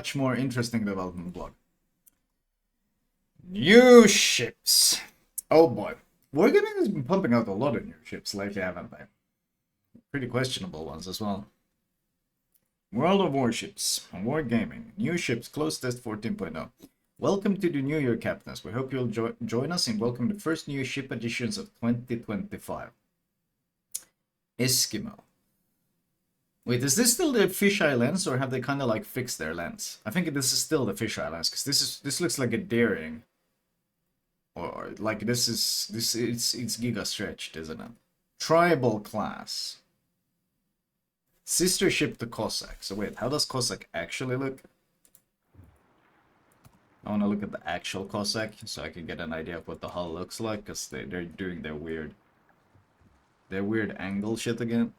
much more interesting development block. New ships. Oh boy. Wargaming has been pumping out a lot of new ships lately, haven't they? Pretty questionable ones as well. World of Warships, Wargaming, new ships, close test 14.0. Welcome to the New Year, Captains. We hope you'll join us in welcome the first new ship additions of 2025. Eskimo. Wait, is this still the fisheye lens, or have they kind of like fixed their lens? I think this is still the fisheye lens, because this looks like a daring. Or like it's giga stretched, isn't it? Tribal class. Sister ship to Cossack. So wait, how does Cossack actually look? I want to look at the actual Cossack so I can get an idea of what the hull looks like, because they're doing their weird angle shit again.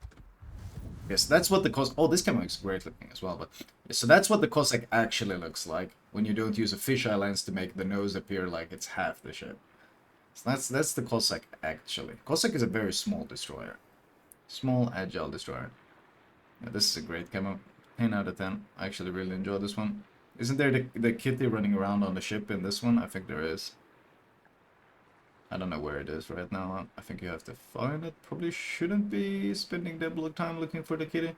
Yes, that's what the Cossack... Oh, this camera looks great looking as well, but... So that's what the Cossack actually looks like when you don't use a fisheye lens to make the nose appear like it's half the ship. So that's the Cossack actually. Cossack is a very small destroyer. Small, agile destroyer. Yeah, this is a great camo. 10 out of 10. I actually really enjoy this one. Isn't there the kitty running around on the ship in this one? I think there is. I don't know where it is right now. I think you have to find it. Probably shouldn't be spending double time looking for the kitty.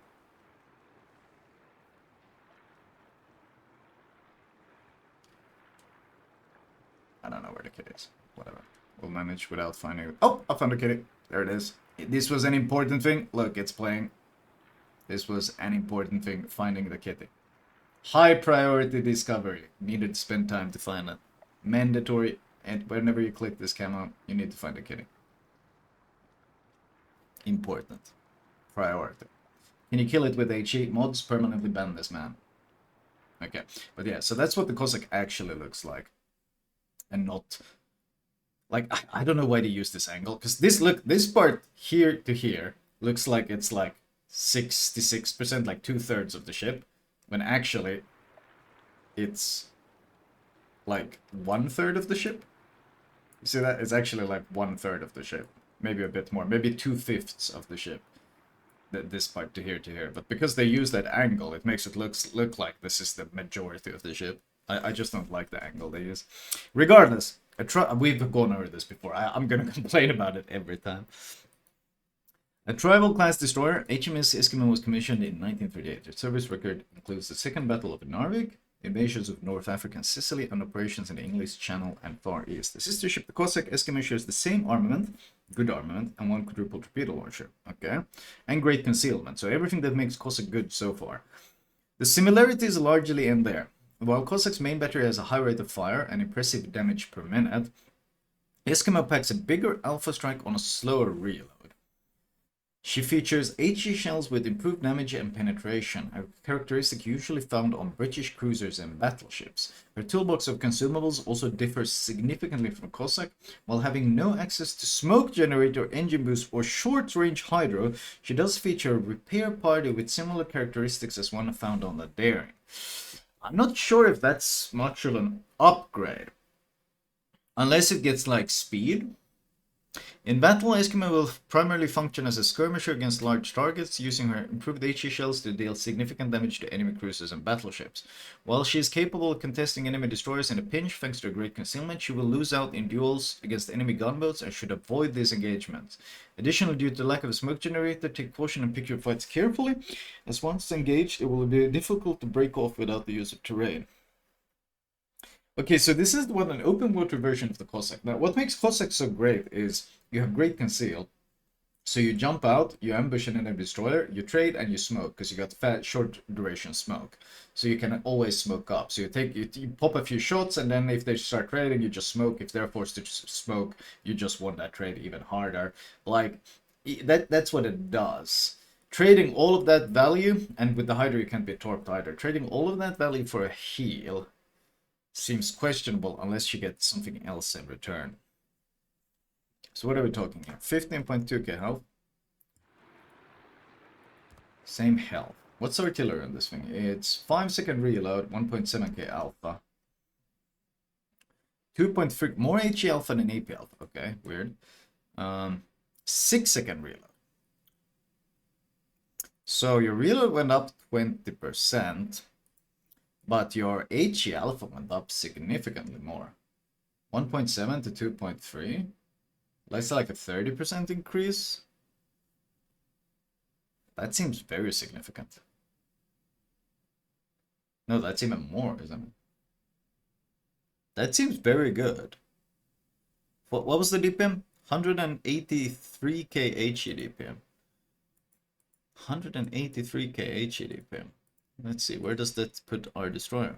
I don't know where the kitty is. Whatever. We'll manage without finding it. Oh, I found the kitty. There it is. This was an important thing. Look, it's playing. This was an important thing, finding the kitty. High priority discovery. Needed to spend time to find it. Mandatory. And whenever you click this camo, you need to find the kitty. Important. Priority. Can you kill it with HE? Mods permanently ban this man. Okay. But yeah, so that's what the Cossack actually looks like. And not... Like, I don't know why they use this angle. Because this part here to here looks like it's like 66%, like 2/3 of the ship. When actually, it's like 1/3 of the ship. You see that? It's actually like 1/3 of the ship. Maybe a bit more. Maybe 2/5 of the ship. This part to here. But because they use that angle, it makes it look like this is the majority of the ship. I just don't like the angle they use. Regardless, we've gone over this before. I'm gonna complain about it every time. A tribal class destroyer, HMS Eskimo was commissioned in 1938. Its service record includes the Second Battle of Narvik, invasions of North Africa and Sicily, and operations in the English Channel and Far East. The sister ship, the Cossack Eskimo, shares the same armament, good armament, and one quadruple torpedo launcher. Okay, and great concealment. So everything that makes Cossack good so far. The similarities largely end there. While Cossack's main battery has a high rate of fire and impressive damage per minute, Eskimo packs a bigger alpha strike on a slower reload. She features HE shells with improved damage and penetration, a characteristic usually found on British cruisers and battleships. Her toolbox of consumables also differs significantly from Cossack. While having no access to smoke generator, engine boost, or short-range hydro, she does feature a repair party with similar characteristics as one found on the Daring. I'm not sure if that's much of an upgrade. Unless it gets like speed. In battle, Eskimo will primarily function as a skirmisher against large targets, using her improved HE shells to deal significant damage to enemy cruisers and battleships. While she is capable of contesting enemy destroyers in a pinch thanks to her great concealment, she will lose out in duels against enemy gunboats and should avoid these engagements. Additionally, due to the lack of a smoke generator, take caution and pick your fights carefully, as once engaged, it will be difficult to break off without the use of terrain. Okay, so this is an open water version of the Cossack. Now, what makes Cossack so great is you have great conceal. So you jump out, you ambush an enemy destroyer, you trade, and you smoke, because you got short duration smoke. So you can always smoke up. So you pop a few shots, and then if they start trading, you just smoke. If they're forced to smoke, you just want that trade even harder. Like, that's what it does. Trading all of that value, and with the Hydra you can't be torped either. Trading all of that value for a heal seems questionable unless you get something else in return. So what are we talking here? 15.2k health. Same health. What's artillery on this thing? It's 5-second reload, 1.7k alpha. 2.3 more HE alpha than AP alpha. Okay, weird. 6-second reload. So your reload went up 20%. But your HE alpha went up significantly more. 1.7 to 2.3. That's like a 30% increase. That seems very significant. No, that's even more, isn't it? That seems very good. What was the DPM? 183k HE DPM. 183k HE DPM. Let's see, where does that put our destroyer?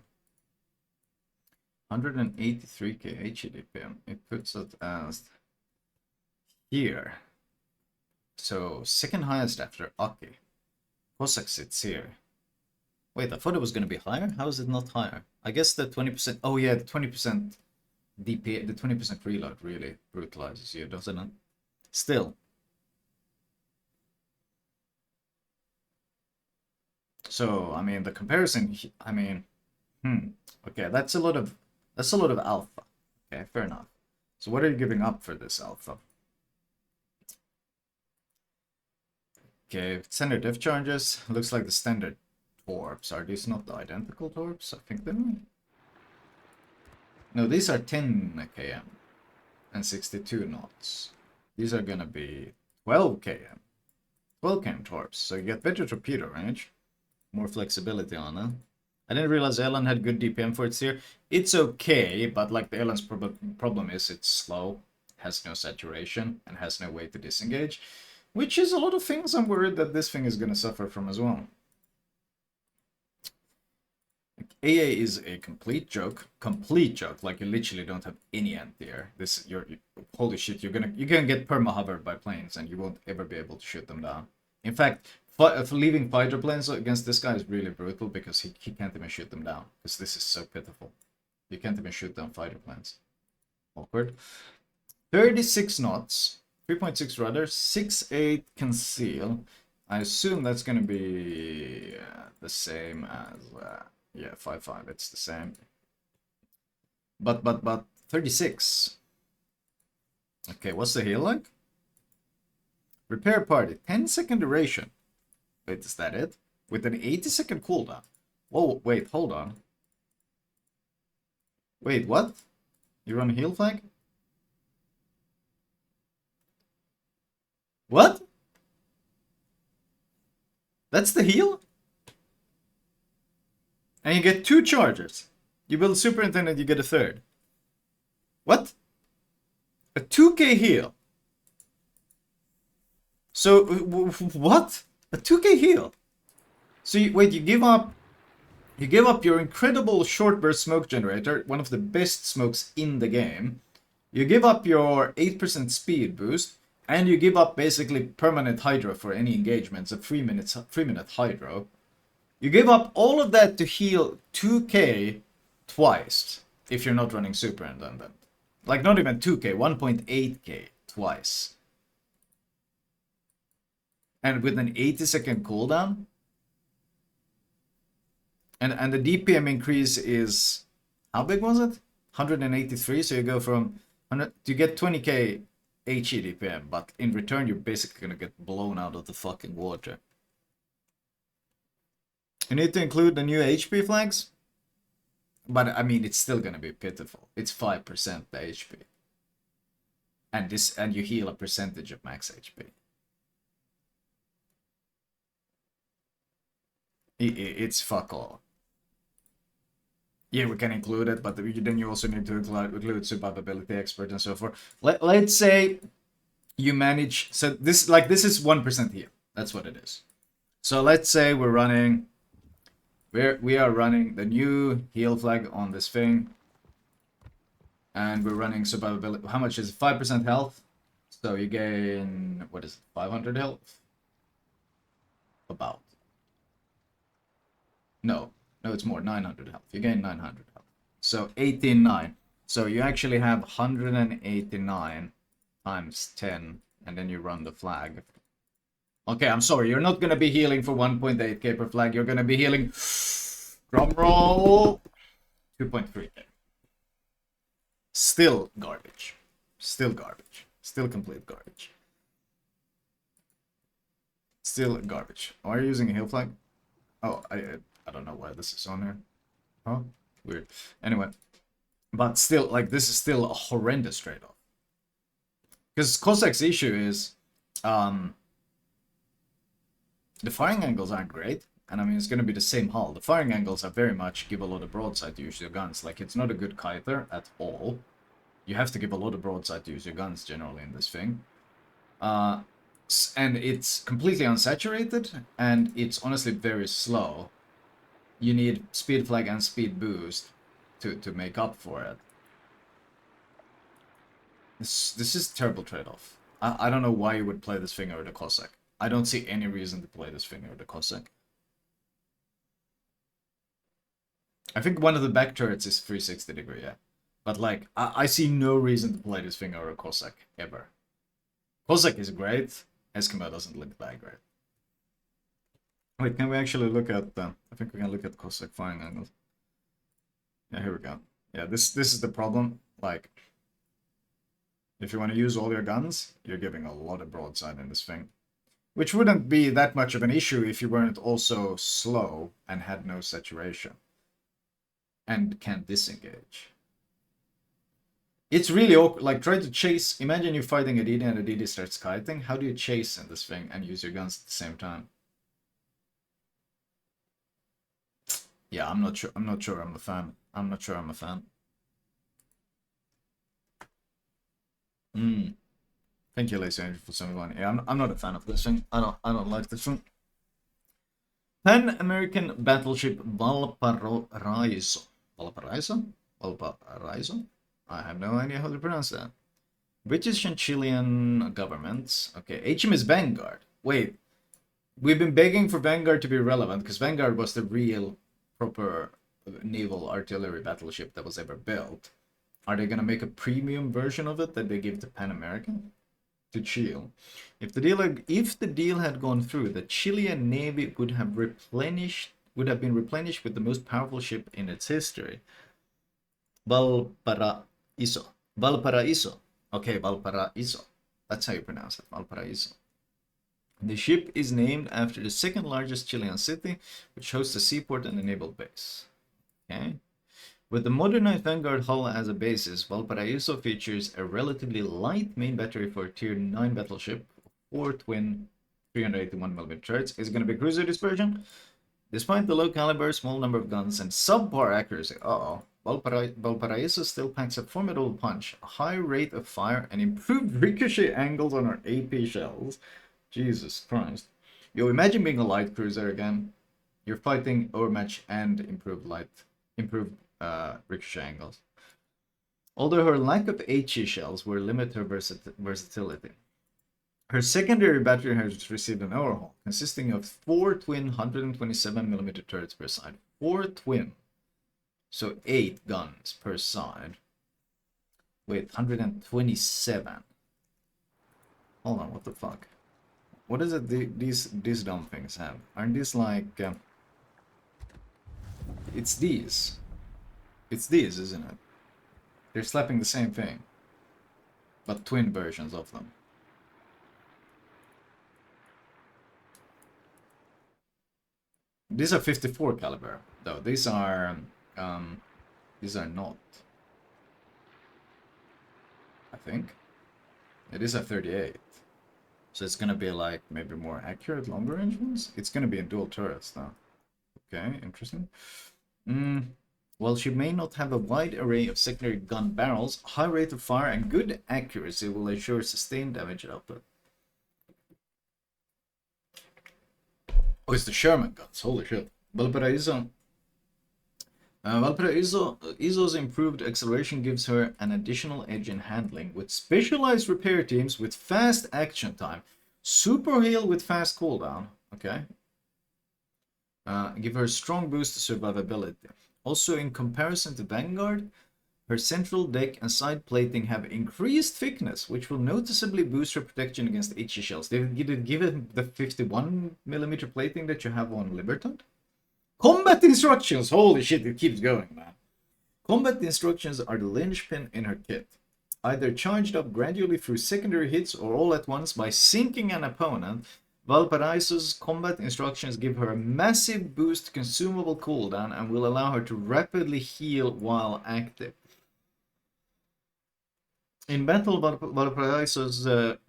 183k HE DPM. It puts it as here. So second highest after Aki. Cossack sits here. Wait, I thought it was going to be higher. How is it not higher? I guess the 20%. Oh yeah, the 20% DP, the 20% reload really brutalizes you, doesn't it? Still. So I mean, the comparison. I mean, okay, that's a lot of alpha. Okay, fair enough. So what are you giving up for this alpha? Okay, standard diff charges. Looks like the standard torps. Are these not the identical torps? I think they are. No, these are 10 km and 62 knots. These are gonna be 12 km. 12 km torps. So you get better torpedo range. More flexibility on it. I didn't realize Elan had good DPM for its here. It's okay, but like the Elan's problem is it's slow, has no saturation, and has no way to disengage. Which is a lot of things I'm worried that this thing is going to suffer from as well. AA is a complete joke. Complete joke. Like you literally don't have any anti-air. Holy shit, you're gonna get perma-hovered by planes and you won't ever be able to shoot them down. In fact, leaving fighter planes against this guy is really brutal because he can't even shoot them down. Because this is so pitiful. You can't even shoot down fighter planes. Awkward. 36 knots. 3.6 rudder, 6.8 conceal. I assume that's going to be the same as, yeah, 5.5, it's the same. But 36. Okay, what's the heal like? Repair party, 10-second duration. Wait, is that it? With an 80-second cooldown. Whoa, wait, hold on. Wait, what? You run a heal flag? What? That's the heal? And you get 2 chargers. You build Superintendent, you get a 3rd. What? A 2k heal. So, what? A 2k heal? So, wait, you give up your incredible short burst smoke generator, one of the best smokes in the game. You give up your 8% speed boost. And you give up basically permanent hydro for any engagements, a 3-minute hydro. You give up all of that to heal 2k twice if you're not running Superintendent. Like not even 2k, 1.8k twice. And with an 80-second cooldown. And the DPM increase is, how big was it? 183, so you go from 100, you get 20k HE DPM, but in return you're basically gonna get blown out of the fucking water. You need to include the new HP flags, but I mean it's still gonna be pitiful. It's 5% the HP, and you heal a percentage of max HP. It's fuck all. Yeah, we can include it, but then you also need to include survivability expert and so forth. Let's say you manage, so this is 1% heal. That's what it is. So let's say we are running the new heal flag on this thing, and we're running survivability. How much is it? 5% health. So you gain, what is it, 500 health? About. No, it's more, 900 health. You gain 900 health. So 18.9. So you actually have 189 times 10, and then you run the flag. Okay, I'm sorry, you're not gonna be healing for 1.8k per flag. You're gonna be healing, drum roll, 2.3k. Still garbage. Still garbage. Still complete garbage. Still garbage. Why are you using a heal flag? Oh, I don't know why this is on here. Huh? Weird. Anyway, but still, like, this is still a horrendous trade-off. Because Cossacks' issue is, the firing angles aren't great, and I mean, it's going to be the same hull. The firing angles are very much give a lot of broadside to use your guns. Like, it's not a good kiter at all. You have to give a lot of broadside to use your guns generally in this thing. And it's completely unsaturated, and it's honestly very slow. You need speed flag and speed boost to make up for it. This is a terrible trade-off. I don't know why you would play this thing over the Cossack. I don't see any reason to play this thing over the Cossack. I think one of the back turrets is 360 degree, yeah. But like, I see no reason to play this thing over a Cossack, ever. Cossack is great, Eskimo doesn't look that great. Wait, can we actually look at, I think we can look at Cossack firing angles. Yeah, here we go. Yeah, this is the problem, like, if you want to use all your guns, you're giving a lot of broadside in this thing. Which wouldn't be that much of an issue if you weren't also slow and had no saturation. And can't disengage. It's really awkward. Like, try to chase. Imagine you're fighting a DD and a DD starts kiting. How do you chase in this thing and use your guns at the same time? Yeah, I'm not sure. I'm not sure I'm a fan. I'm not sure I'm a fan. Thank you, Lazy Angel, for 71. Yeah, I'm not a fan of this thing. I don't like this one. Pan-American battleship Valparaiso. Valparaiso? Valparaiso? I have no idea how to pronounce that. British and Chilean governments. Okay, HMS Vanguard. Wait, we've been begging for Vanguard to be relevant because Vanguard was the real proper naval artillery battleship that was ever built. Are they gonna make a premium version of it that they give to Pan American? To Chile. If the deal had gone through, the Chilean navy would have been replenished with the most powerful ship in its history. Valparaiso. Valparaiso. Okay, Valparaiso. That's how you pronounce it, Valparaiso. The ship is named after the second largest Chilean city, which hosts a seaport and a naval base. Okay. With the modernized Vanguard hull as a basis, Valparaiso features a relatively light main battery for a Tier 9 battleship, 4 twin 381mm turrets. Is it going to be cruiser dispersion? Despite the low caliber, small number of guns, and subpar accuracy, Valparaiso still packs a formidable punch, a high rate of fire, and improved ricochet angles on our AP shells. Jesus Christ. Yo, imagine being a light cruiser again. You're fighting overmatch and improved ricochet angles. Although her lack of HE shells will limit her versatility. Her secondary battery has received an overhaul, consisting of 4 twin 127mm turrets per side. 4 twin. So 8 guns per side. Wait, 127. Hold on, what the fuck? What is it these dumb things have? Aren't these like... It's these. It's these, isn't it? They're slapping the same thing. But twin versions of them. These are 54 caliber, though. These are not. I think. It is a 38. So it's gonna be like maybe more accurate, longer range ones. It's gonna be in dual turrets, though. Okay, interesting. While she may not have a wide array of secondary gun barrels, high rate of fire and good accuracy will ensure sustained damage output. Oh, it's the Sherman guns. Holy shit. Valparaiso's improved acceleration gives her an additional edge in handling, with specialized repair teams with fast action time. Super heal with fast cooldown. Okay. Give her a strong boost to survivability. Also, in comparison to Vanguard, her central deck and side plating have increased thickness, which will noticeably boost her protection against HE shells. Did it give it the 51mm plating that you have on Libertad? Combat instructions! Holy shit, it keeps going, man. Combat instructions are the linchpin in her kit. Either charged up gradually through secondary hits or all at once by sinking an opponent, Valparaiso's combat instructions give her a massive boost consumable cooldown and will allow her to rapidly heal while active. In battle, Valparaiso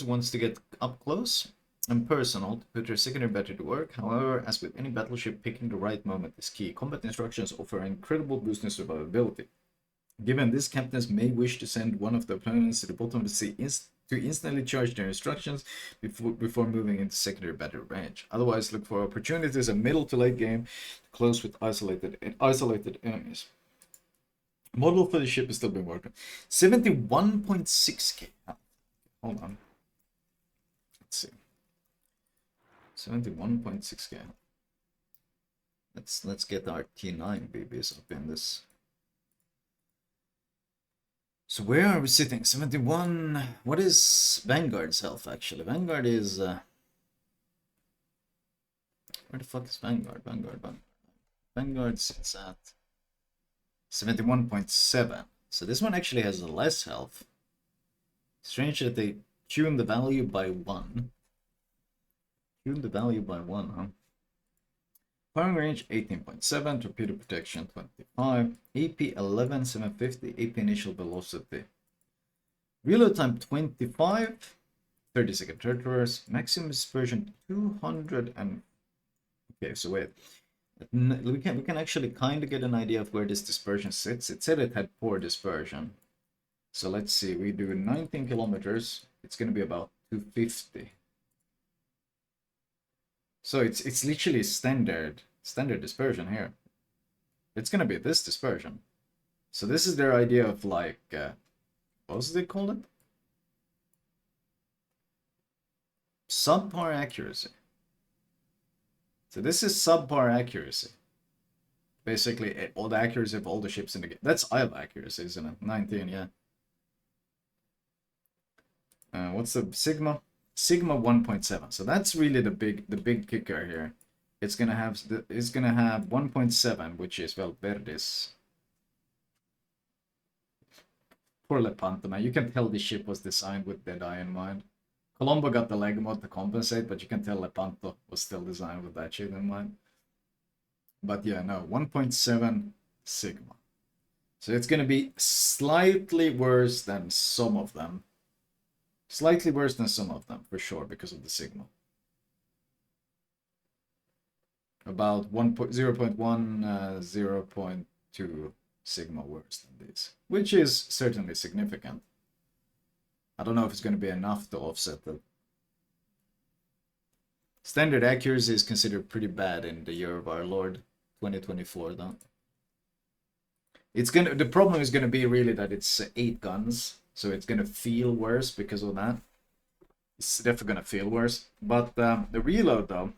wants to get up close and personal to put her secondary battery to work. However, as with any battleship, picking the right moment is key. Combat instructions offer an incredible boost in survivability. Given this, captains may wish to send one of the opponents to the bottom of the sea to instantly charge their instructions before moving into secondary battle range. Otherwise, look for opportunities in middle to late game to close with isolated enemies. Model for the ship is still being worked on. 71.6k. Hold on. Let's see. 71.6k. Let's get our T9 BBs up in this. So where are we sitting? 71. What is Vanguard's health actually? Vanguard is where the fuck is Vanguard? Vanguard sits at 71.7. So this one actually has less health. Strange that they tuned the value by 1. Tuned the value by 1, huh? Firing range 18.7, torpedo protection 25, AP 11, 750, AP initial velocity. Reload time 25, 30-second turret, maximum dispersion 200 and... Okay, so wait. We can actually kind of get an idea of where this dispersion sits. It said it had poor dispersion. So let's see, we do 19 kilometers. It's going to be about 250. So it's literally standard dispersion here. It's gonna be this dispersion. So this is their idea of like, what was they called it? Subpar accuracy. So this is subpar accuracy. Basically, all the accuracy of all the ships in the game. That's IL accuracy, isn't it? 19, yeah. What's the Sigma? Sigma 1.7. So that's really the big kicker here. It's gonna have 1.7, which is, well, Verdes. Poor Lepanto, man. You can tell the ship was designed with Deadeye in mind. Colombo got the leg mod to compensate, but you can tell Lepanto was still designed with that shit in mind. But yeah, no, 1.7 Sigma. So it's gonna be slightly worse than some of them. Slightly worse than some of them, for sure, because of the Sigma. About 0.1, 0.2 Sigma worse than these, which is certainly significant. I don't know if it's going to be enough to offset the... Standard accuracy is considered pretty bad in the year of our Lord, 2024, though. The problem is going to be really that it's 8 guns. So it's going to feel worse because of that. It's definitely going to feel worse. But the reload, though.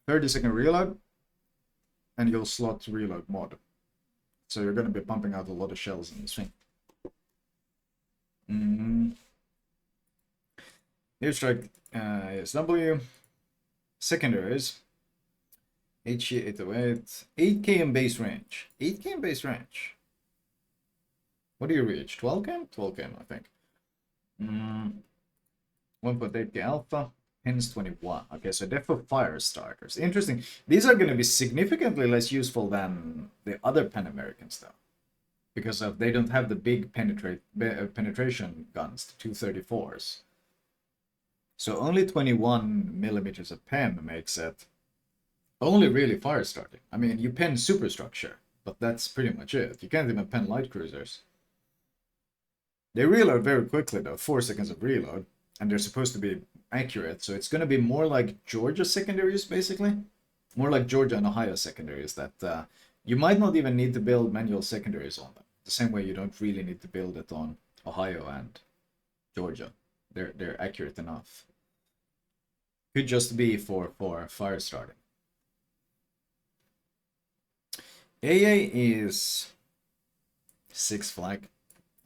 30-second reload. And you'll slot reload mod. So you're going to be pumping out a lot of shells in this thing. Airstrike ASW. Secondaries. HE 808. 8k in base range. 8k in base range. What do you reach? 12k? 12k, I think. 1.8k alpha, pins 21. Okay, so they're for fire starters. Interesting. These are going to be significantly less useful than the other Pan Americans, though, because they don't have the big penetration guns, the 234s. So only 21 millimeters of pen makes it only really fire starting. I mean, you pen superstructure, but that's pretty much it. You can't even pen light cruisers. They reload very quickly, though, 4 seconds of reload, and they're supposed to be accurate, so it's going to be more like Georgia secondaries, basically. More like Georgia and Ohio secondaries, that you might not even need to build manual secondaries on them. The same way you don't really need to build it on Ohio and Georgia. They're accurate enough. Could just be for fire starting. AA is 6 flag.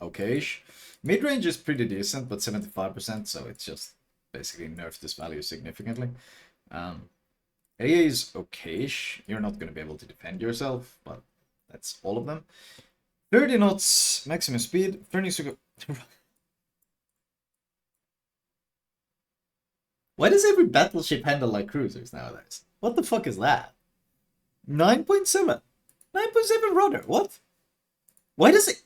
Okay-ish. Mid-range is pretty decent, but 75%, so it's just basically nerfed this value significantly. AA is okay-ish. You're not going to be able to defend yourself, but that's all of them. 30 knots maximum speed. Turning Why does every battleship handle like cruisers nowadays? What the fuck is that? 9.7. 9.7 rudder. What? Why does it...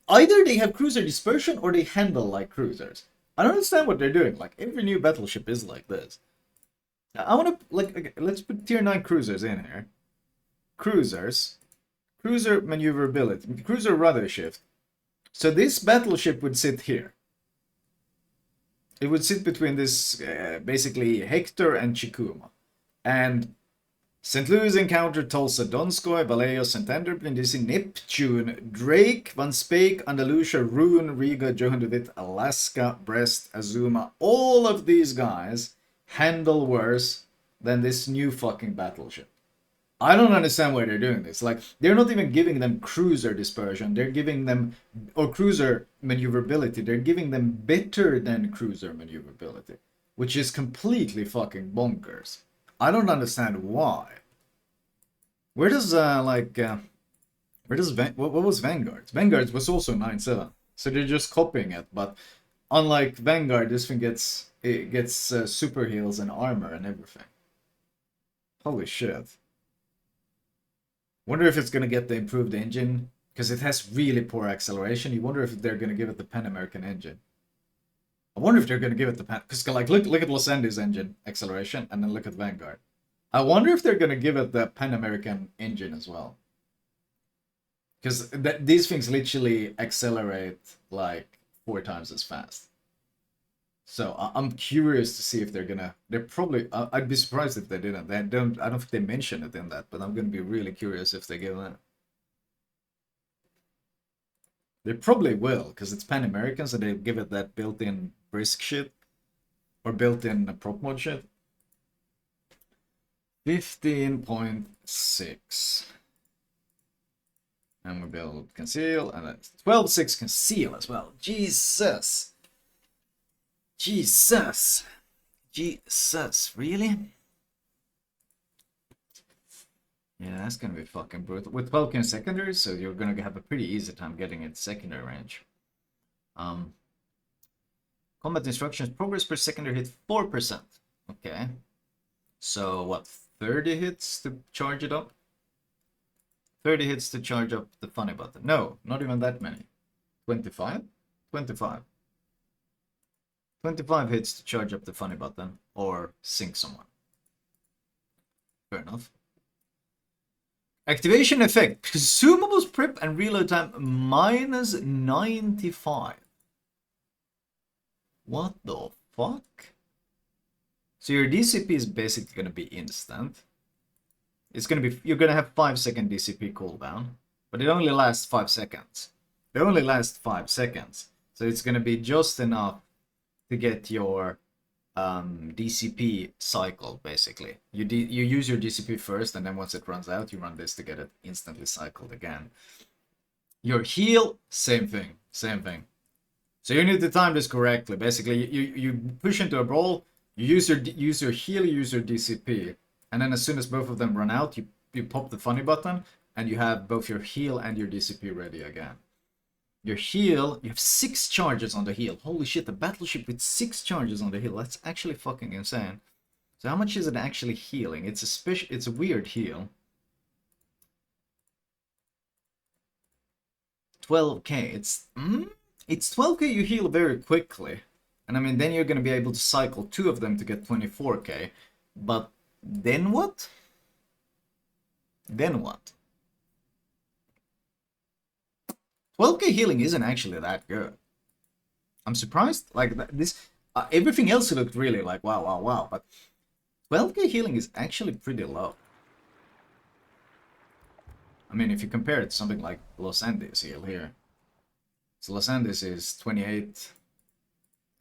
Either they have cruiser dispersion or they handle like cruisers. I don't understand what they're doing. Like, every new battleship is like this. I want to, like, okay, let's put tier 9 cruisers in here. Cruisers. Cruiser maneuverability. Cruiser rudder shift. So this battleship would sit here. It would sit between this, basically, Hector and Chikuma. And St. Louis encountered Tulsa, Donskoy, Vallejo, St. Andrew, Brindisi, Neptune, Drake, Van Speyk, Andalusia, Rouen, Riga, Johan de Witt, Alaska, Brest, Azuma. All of these guys handle worse than this new fucking battleship. I don't understand why they're doing this. Like, they're not even giving them cruiser dispersion. They're giving them, or cruiser maneuverability. They're giving them better than cruiser maneuverability, which is completely fucking bonkers. I don't understand why. Where does, where does, what was Vanguard's? Vanguard's was also 9.7. So they're just copying it, but unlike Vanguard, this thing gets, it gets super heals and armor and everything. Holy shit. Wonder if it's gonna get the improved engine, because it has really poor acceleration. You wonder if they're gonna give it the Pan American engine. I wonder if they're gonna give it the Pan, because like look at Los Andes engine acceleration, and then look at Vanguard. I wonder if they're gonna give it the Pan American engine as well, because these things literally accelerate like 4 times as fast. So I'm curious to see if they're gonna. They're probably. I'd be surprised if they didn't. They don't. I don't think they mentioned it in that, but I'm gonna be really curious if they give that. They probably will, because it's Pan American, so they give it that built-in brisk shit or built-in prop mod shit. 15.6. And we build conceal, and that's 12.6 conceal as well. Jesus. Jesus. Jesus. Really? Yeah, that's gonna be fucking brutal. With 12 in secondary, so you're gonna have a pretty easy time getting it secondary range. Combat instructions, progress per secondary hit 4%. Okay. So what, 30 hits to charge it up? 30 hits to charge up the funny button. No, not even that many. 25? 25. 25 hits to charge up the funny button or sink someone. Fair enough. Activation effect. Consumables prep and reload time minus 95. What the fuck? So your DCP is basically going to be instant. It's going to be, you're going to have 5-second DCP cooldown, but it only lasts 5 seconds. It only lasts 5 seconds. So it's going to be just enough to get your DCP cycled, basically. You use your DCP first, and then once it runs out, you run this to get it instantly cycled again. Your heal, same thing, same thing. So you need to time this correctly. Basically, you push into a brawl, you use your heal, you use your DCP, and then as soon as both of them run out, you pop the funny button, and you have both your heal and your DCP ready again. Your heal, you have 6 charges on the heal. Holy shit, a battleship with 6 charges on the heal. That's actually fucking insane. So how much is it actually healing? It's a weird heal. 12k. It's 12k you heal very quickly. And I mean, then you're going to be able to cycle 2 of them to get 24k. But then what? Then what? 12k healing isn't actually that good. I'm surprised. Like this, everything else looked really like wow, wow, wow. But 12k healing is actually pretty low. I mean, if you compare it to something like Los Andes heal here. So Los Andes is 28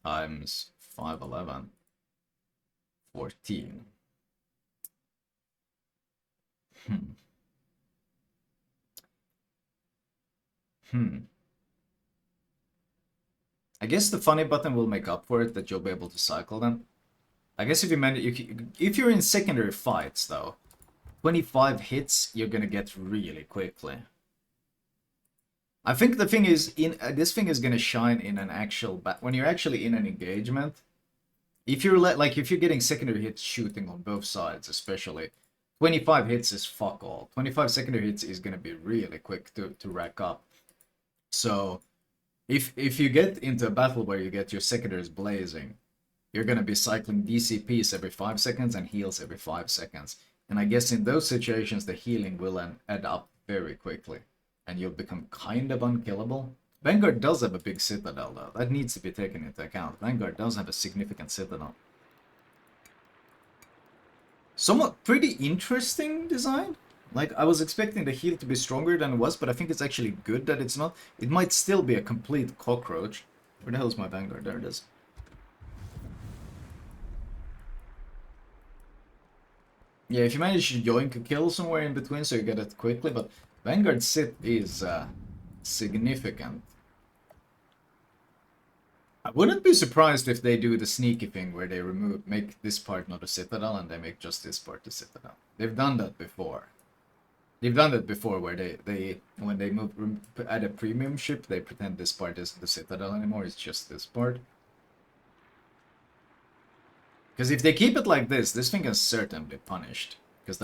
times 511. 14. I guess the funny button will make up for it, that you'll be able to cycle them. I guess if you manage, if you're in secondary fights though, 25 hits you're gonna get really quickly. I think the thing is, this thing is gonna shine in an actual when you're actually in an engagement. If you're like if you're getting secondary hits shooting on both sides, especially 25 hits is fuck all. 25 secondary hits is gonna be really quick to rack up. So if you get into a battle where you get your secondaries blazing, you're gonna be cycling DCPs every 5 seconds and heals every 5 seconds. And I guess in those situations the healing will add up very quickly, and you'll become kind of unkillable. Vanguard does have a big citadel though. That needs to be taken into account. Vanguard does have a significant citadel. Somewhat pretty interesting design. Like, I was expecting the heal to be stronger than it was, but I think it's actually good that it's not. It might still be a complete cockroach. Where the hell is my Vanguard? There it is. Yeah, if you manage to yoink a kill somewhere in between so you get it quickly, but Vanguard sit is significant. I wouldn't be surprised if they do the sneaky thing where they make this part not a citadel and they make just this part a citadel. They've done that before. They've done that before where they when they add a premium ship, they pretend this part isn't the citadel anymore, it's just this part. Because if they keep it like this thing can certainly be punished. Because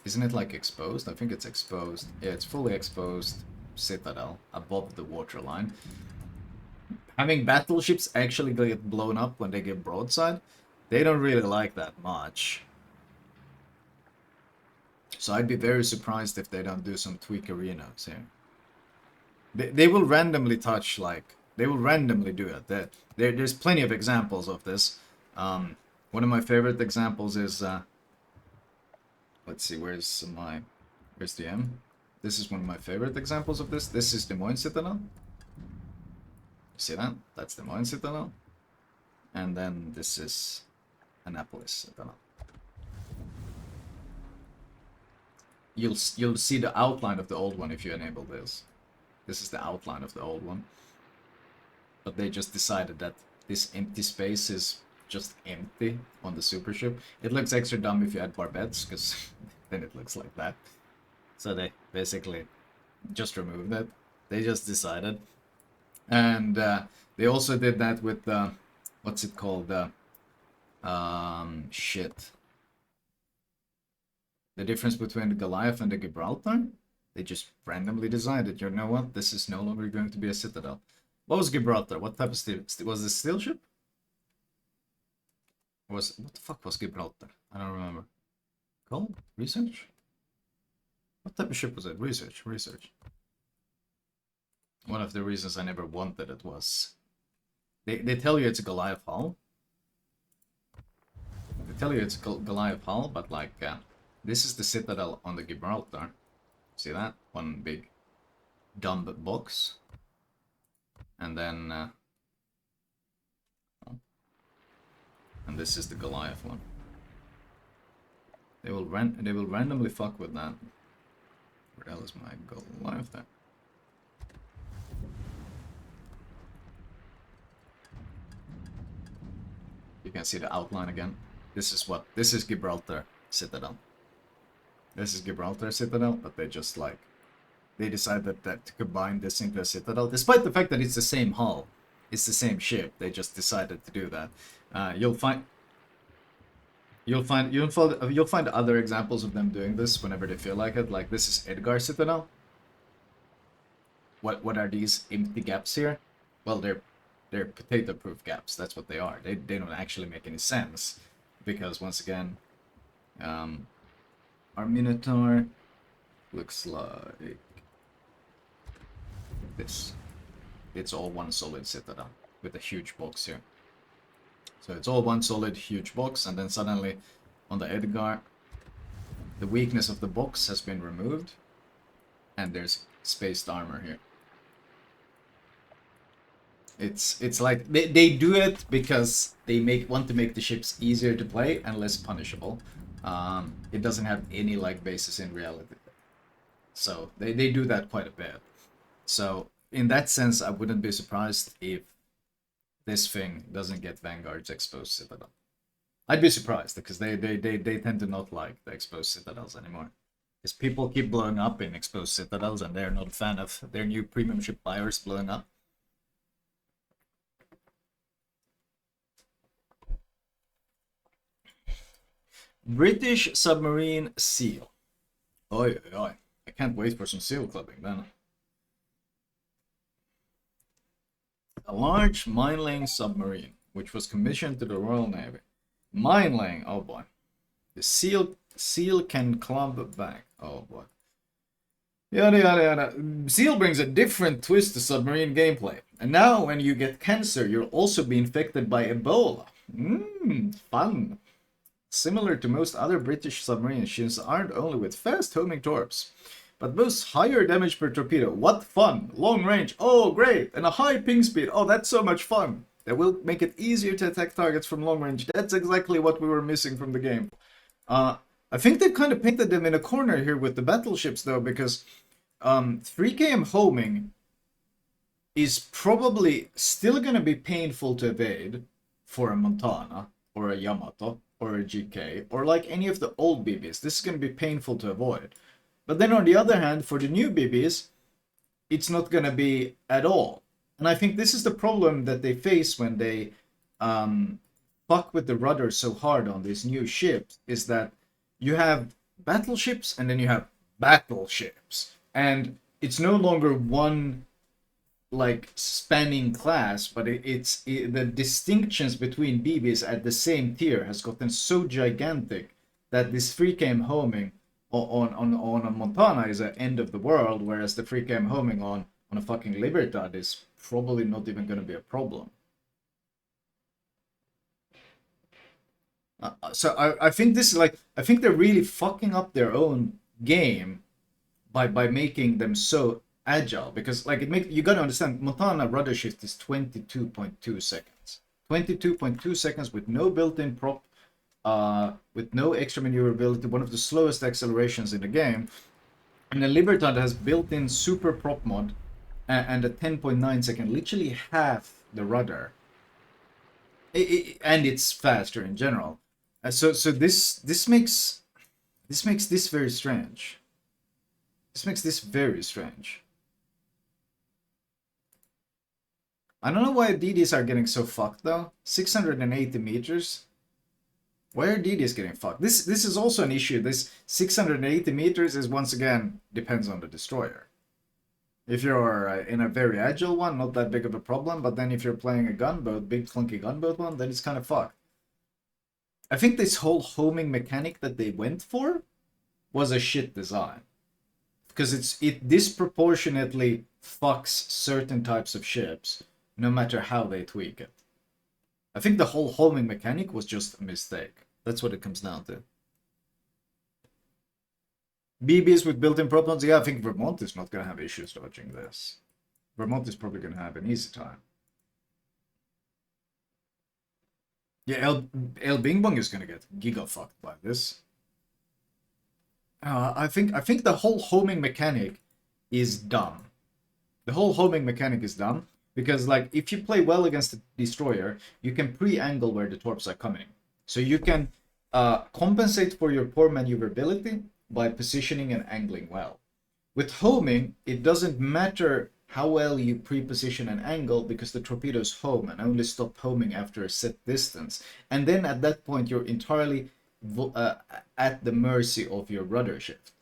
isn't it like exposed? I think it's exposed. Yeah, it's fully exposed citadel above the waterline. Having battleships actually get blown up when they get broadside, they don't really like that much. So I'd be very surprised if they don't do some tweak arenas here. They will randomly touch, like, they will randomly do it. There's plenty of examples of this. One of my favorite examples is, let's see, where's the M? This is one of my favorite examples of this. This is Des Moines Citadel. See that? That's Des Moines Citadel. And then this is Annapolis Citadel. You'll see the outline of the old one if you enable this. This is the outline of the old one. But they just decided that this empty space is just empty on the super ship. It looks extra dumb if you add barbettes, because then it looks like that. So they basically just removed it. They just decided. And they also did that with what's it called? Shit. The difference between the Goliath and the Gibraltar? They just randomly decided, you know what? This is no longer going to be a citadel. What was Gibraltar? What type of steel? Was it a steel ship? What the fuck was Gibraltar? I don't remember. Cool? Research? What type of ship was it? Research. One of the reasons I never wanted it was they tell you it's a Goliath hull. They tell you it's a Goliath hull, but like this is the citadel on the Gibraltar. See that? One big dumb box. And then and this is the Goliath one. They will randomly fuck with that. Where the hell is my Goliath there? You can see the outline again. This is Gibraltar Citadel. This is Gibraltar Citadel, but they just like they decided that to combine this into a citadel, despite the fact that it's the same hull, it's the same ship. They just decided to do that. You'll find other examples of them doing this whenever they feel like it. Like this is Edgar Citadel. What are these empty gaps here? Well, they're potato-proof gaps. That's what they are. They don't actually make any sense because once again, our Minotaur looks like this. It's all one solid citadel with a huge box here. So it's all one solid huge box, and then suddenly on the Edgar, the weakness of the box has been removed, and there's spaced armor here. It's like they do it because they want to make the ships easier to play and less punishable. It doesn't have any like basis in reality. So they do that quite a bit. So in that sense, I wouldn't be surprised if this thing doesn't get Vanguard's exposed citadel. I'd be surprised because they tend to not like the exposed citadels anymore. Because people keep blowing up in exposed citadels and they're not a fan of their new premium ship buyers blowing up. British submarine seal. Oi, oi, oi. I can't wait for some seal clubbing then. A large mine-laying submarine, which was commissioned to the Royal Navy. Mine-laying, oh boy. The seal can club back. Oh boy. Yada yada yada. Seal brings a different twist to submarine gameplay. And now when you get cancer, you'll also be infected by Ebola. Fun. Similar to most other British submarine ships, aren't only with fast homing torps, but boasts higher damage per torpedo. What fun! Long range, oh great! And a high ping speed, oh that's so much fun! That will make it easier to attack targets from long range. That's exactly what we were missing from the game. I think they've kind of painted them in a corner here with the battleships though, because 3km homing is probably still going to be painful to evade for a Montana or a Yamato or a GK or like any of the old BBs. This is going to be painful to avoid. But then on the other hand, for the new BBs, it's not going to be at all. And I think this is the problem that they face when they fuck with the rudder so hard on these new ships, is that you have battleships and then you have battleships. And it's no longer one like spanning class, but the distinctions between BBs at the same tier has gotten so gigantic that this 3km homing on a Montana is an end of the world, whereas the 3km homing on a fucking Libertad is probably not even going to be a problem. So I think this is like, I think they're really fucking up their own game by making them so agile, because like you gotta understand, Montana rudder shift is 22.2 seconds. 22.2 seconds with no built-in prop, with no extra maneuverability, one of the slowest accelerations in the game. And the Libertad has built-in super prop mod and a 10.9 second, literally half the rudder. And it's faster in general. So this makes this very strange. This makes this very strange. I don't know why DDs are getting so fucked though. 680 meters. Why are DDs getting fucked? This is also an issue. This 680 meters is once again depends on the destroyer. If you're in a very agile one, not that big of a problem. But then if you're playing a gunboat, big clunky gunboat one, then it's kind of fucked. I think this whole homing mechanic that they went for was a shit design, because it disproportionately fucks certain types of ships, no matter how they tweak it. I think the whole homing mechanic was just a mistake. That's what it comes down to. BBs with built-in prop mods, yeah, I think Vermont is not going to have issues dodging this. Vermont is probably going to have an easy time. Yeah, El Bing Bong is going to get giga fucked by this. I think the whole homing mechanic is dumb. The whole homing mechanic is dumb because, like, if you play well against the destroyer, you can pre-angle where the torps are coming. So you can compensate for your poor maneuverability by positioning and angling well. With homing, it doesn't matter how well you pre-position and angle, because the torpedoes home and only stop homing after a set distance. And then at that point, you're entirely at the mercy of your rudder shift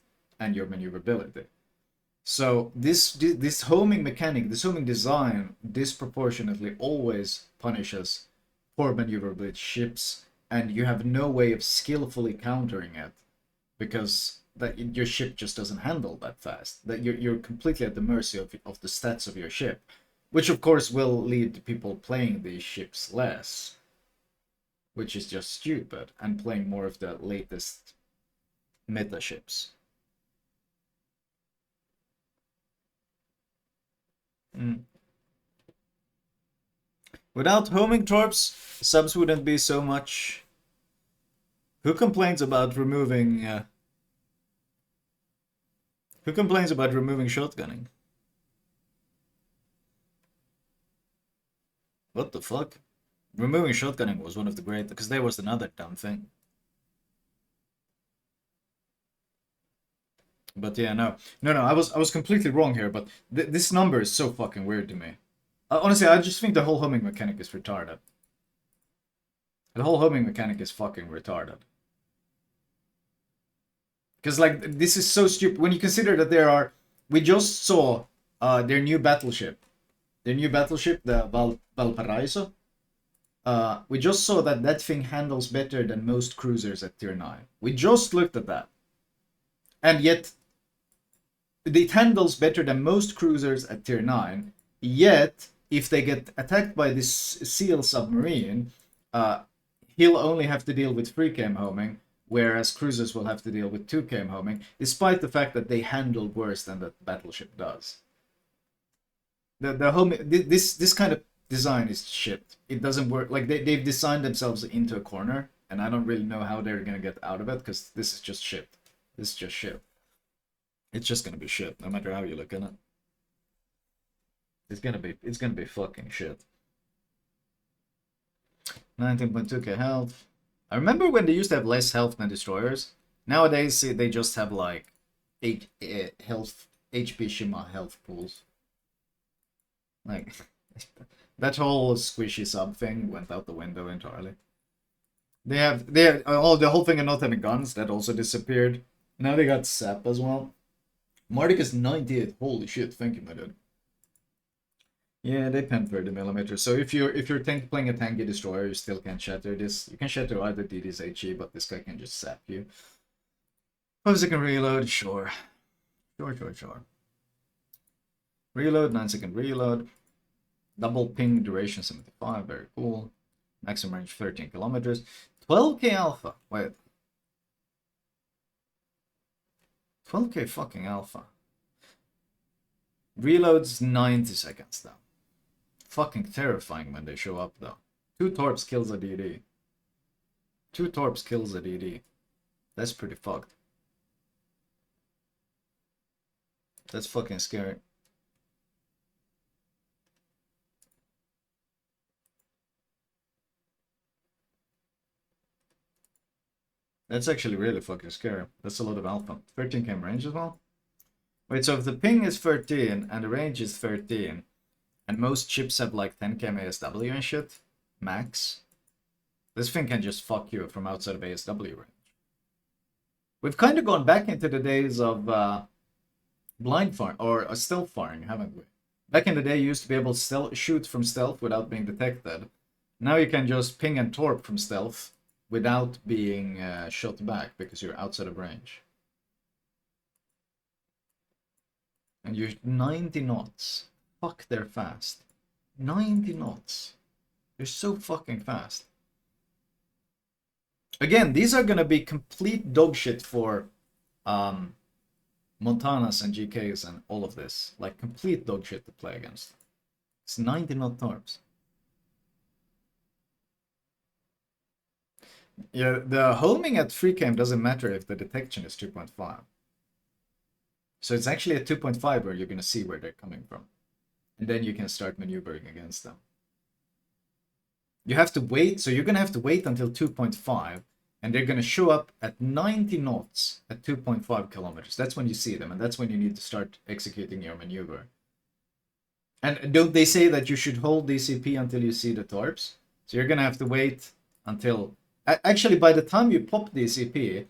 and your maneuverability. So this homing mechanic, this homing design, disproportionately always punishes poor maneuverability ships, and you have no way of skillfully countering it, because that your ship just doesn't handle that fast. That you're completely at the mercy of the stats of your ship, which of course will lead to people playing these ships less, which is just stupid, and playing more of the latest meta ships. Without homing torps, subs wouldn't be so much. Who complains about removing shotgunning? What the fuck? Removing shotgunning was one of the great, because there was another dumb thing. But yeah, no, I was completely wrong here. But this number is so fucking weird to me. Honestly, I just think the whole homing mechanic is retarded. The whole homing mechanic is fucking retarded. Because like this is so stupid when you consider that there are. We just saw their new battleship, the Valparaiso. We just saw that that thing handles better than most cruisers at tier 9. We just looked at that, and yet it handles better than most cruisers at tier 9. Yet if they get attacked by this seal submarine, he'll only have to deal with 3 km homing, whereas cruisers will have to deal with 2 km homing, despite the fact that they handle worse than the battleship does. The home this kind of design is shit. It doesn't work. Like they've designed themselves into a corner, and I don't really know how they're gonna get out of it because this is just shit. This is just shit. It's just gonna be shit, no matter how you look at it. It's gonna be fucking shit. 19.2k health. I remember when they used to have less health than destroyers. Nowadays they just have like 8 health HP Shima health pools. Like that whole squishy sub thing went out the window entirely. They have the whole thing of not having guns that also disappeared. Now they got sap as well. Marduk 98. Holy shit! Thank you, my dude. Yeah, they pen 30mm. So if you're playing a tanky destroyer, you still can't shatter this. You can shatter either DD's HE, but this guy can just sap you. 5-second reload, sure. Sure. Reload, 9-second reload. Double ping duration 75, very cool. Maximum range 13 kilometers. 12k alpha. Wait. 12k fucking alpha. Reloads 90 seconds though. Fucking terrifying when they show up though. 2 torps kills a DD. 2 torps kills a DD. That's pretty fucked. That's fucking scary. That's actually really fucking scary. That's a lot of alpha. 13k range as well. Wait, so if the ping is 13 and the range is 13, and most chips have like 10k ASW and shit, max, this thing can just fuck you from outside of ASW range. We've kind of gone back into the days of blind fire or stealth firing, haven't we? Back in the day, you used to be able to shoot from stealth without being detected. Now you can just ping and torp from stealth without being shot back because you're outside of range. And you're 90 knots. Fuck, they're fast. 90 knots. They're so fucking fast. Again, these are gonna be complete dog shit for Montanas and GKs and all of this. Like, complete dog shit to play against. It's 90 knot torps. Yeah, the homing at 3km doesn't matter if the detection is 2.5. So it's actually at 2.5 where you're going to see where they're coming from. And then you can start maneuvering against them. You have to wait, so you're going to have to wait until 2.5, and they're going to show up at 90 knots at 2.5 kilometers. That's when you see them, and that's when you need to start executing your maneuver. And don't they say that you should hold DCP until you see the torps? So you're going to have to wait until... Actually, by the time you pop DCP,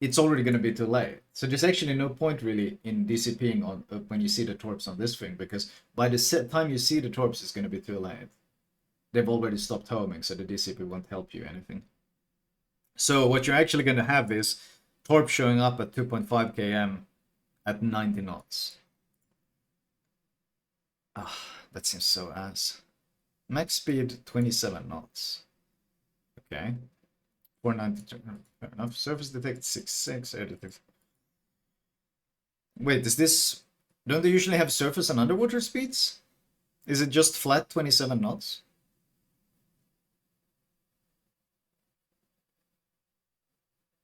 it's already going to be too late. So there's actually no point really in DCPing on when you see the torps on this thing, because by the time you see the torps, it's going to be too late. They've already stopped homing, so the DCP won't help you anything. So what you're actually going to have is torp showing up at 2.5 km at 90 knots. Ah, that seems so ass. Max speed 27 knots. Okay. 492. Fair enough. Surface detect 6.6. Air detect. Wait, is this... Don't they usually have surface and underwater speeds? Is it just flat 27 knots?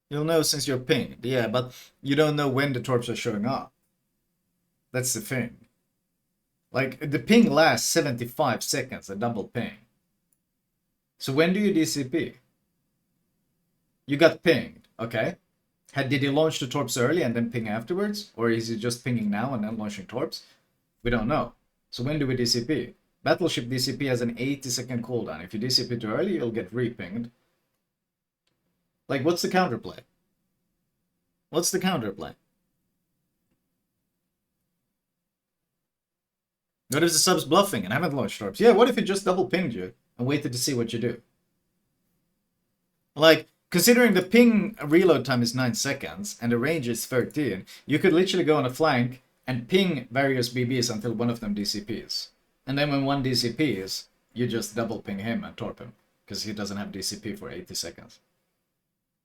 You'll know since you're pinged. Yeah, but you don't know when the torps are showing up. That's the thing. Like, the ping lasts 75 seconds, a double ping. So when do you DCP? You got pinged, okay. Did you launch the torps early and then ping afterwards? Or is it just pinging now and then launching torps? We don't know. So when do we DCP? Battleship DCP has an 80-second cooldown. If you DCP too early, you'll get re-pinged. Like, what's the counterplay? What's the counterplay? What if the sub's bluffing and haven't launched torps? Yeah, what if it just double pinged you and waited to see what you do? Like, considering the ping reload time is 9 seconds and the range is 13, you could literally go on a flank and ping various BBs until one of them DCPs. And then when one DCPs, you just double ping him and torp him, because he doesn't have DCP for 80 seconds.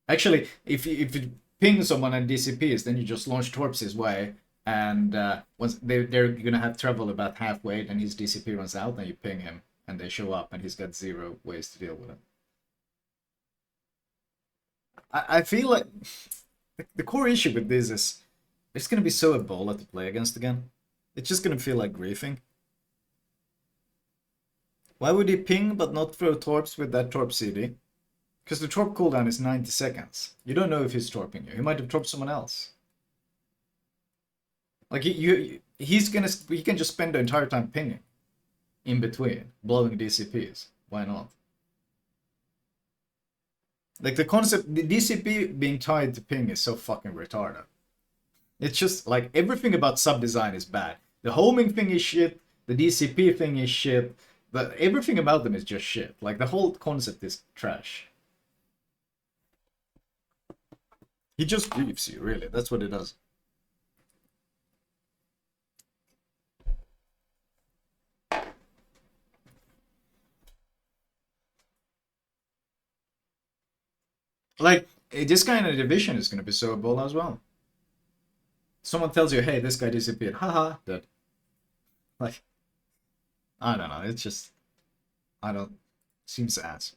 Actually, if you ping someone and DCPs, then you just launch torps his way, and once they're gonna have trouble about halfway, then his DCP runs out, and you ping him, and they show up, and he's got 0 ways to deal with it. I feel like the core issue with this is it's gonna be so Ebola to play against again. It's just gonna feel like griefing. Why would he ping but not throw torps with that torp CD? Because the torp cooldown is 90 seconds. You don't know if he's torping you. He might have torped someone else. Like he can just spend the entire time pinging in between, blowing DCPs. Why not? Like the concept, the DCP being tied to ping is so fucking retarded. It's just like everything about sub design is bad. The homing thing is shit. The DCP thing is shit. But everything about them is just shit. Like the whole concept is trash. He just griefs you, really. That's what it does. Like, this guy in a division is going to be so Ebola as well. Someone tells you, hey, this guy disappeared. Haha, dead. Like, I don't know. It's just, I don't, seems ass.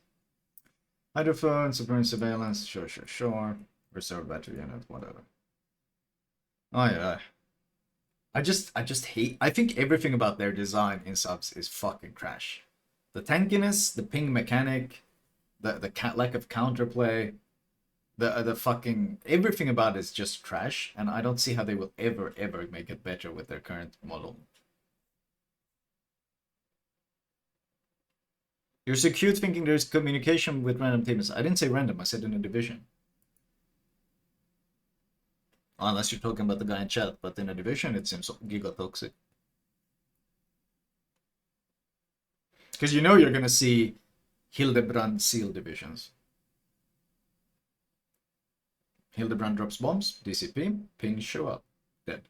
Hydrophone, Submarine surveillance, sure. Reserve battery unit, whatever. Oh yeah. I just hate, I think everything about their design in subs is fucking trash. The tankiness, the ping mechanic, the lack of counterplay, the fucking everything about it is just trash, and I don't see how they will ever make it better with their current model. You're so cute thinking there's communication with random teams. I didn't say random, I said in a division. Unless you're talking about the guy in chat, but in a division it seems gigatoxic. Because you know you're gonna see Hildebrand seal divisions. Hildebrand drops bombs, DCP, ping show up, dead.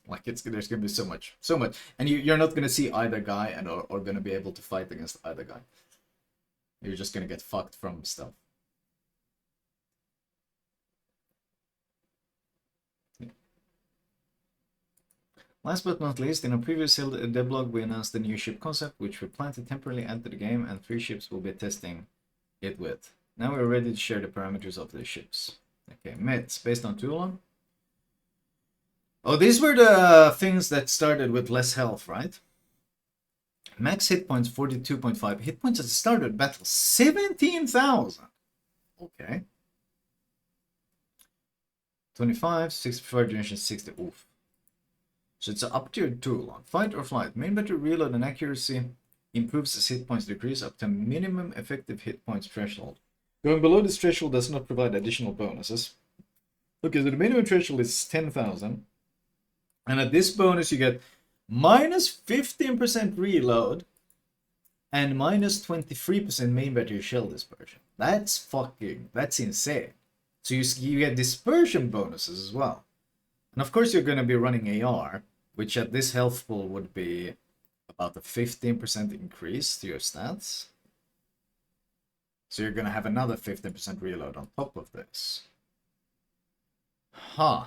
Like there's gonna be so much, and you're not gonna see either guy and or gonna be able to fight against either guy. You're just gonna get fucked from stuff. Yeah. Last but not least, in a previous devlog, we announced the new ship concept, which we plan to temporarily enter the game, and 3 ships will be testing it with. Now we're ready to share the parameters of the ships. Okay, Mets, based on Toulon. Oh, these were the things that started with less health, right? Max hit points 42.5. Hit points at the start of battle 17,000. Okay. 25, 65 duration 60. Oof. So it's an up-tiered Toulon. Fight or flight. Main battery reload and accuracy improves as hit points decrease up to minimum effective hit points threshold. Going below this threshold does not provide additional bonuses. Okay, so the minimum threshold is 10,000. And at this bonus you get minus 15% reload and minus 23% main battery shell dispersion. That's insane. So you get dispersion bonuses as well. And of course you're going to be running AR, which at this health pool would be about a 15% increase to your stats. So you're going to have another 15% reload on top of this. Huh.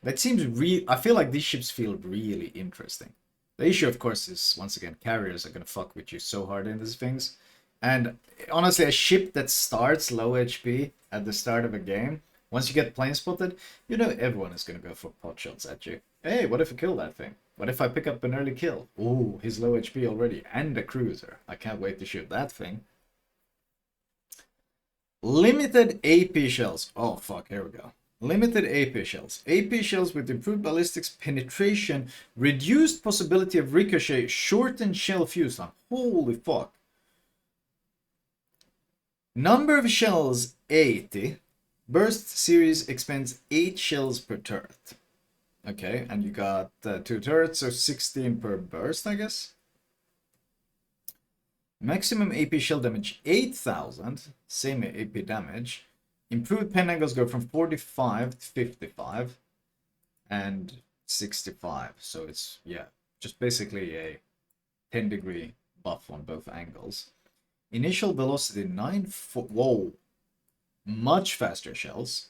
That seems I feel like these ships feel really interesting. The issue, of course, is, once again, carriers are going to fuck with you so hard in these things. And honestly, a ship that starts low HP at the start of a game, once you get plane spotted, you know everyone is going to go for pot shots at you. Hey, what if I kill that thing? What if I pick up an early kill? Ooh, he's low HP already, and a cruiser. I can't wait to shoot that thing. Limited AP shells. Oh, fuck, here we go. Limited AP shells. AP shells with improved ballistics penetration, reduced possibility of ricochet, shortened shell fuse time. Holy fuck. Number of shells 80. Burst series expends 8 shells per turret. Okay, and you got 2 turrets, so 16 per burst, I guess. Maximum AP shell damage 8,000. Same AP damage. Improved pen angles go from 45 to 55 and 65. So it's, yeah, just basically a 10-degree buff on both angles. Initial velocity 9 foot. Whoa. Much faster shells.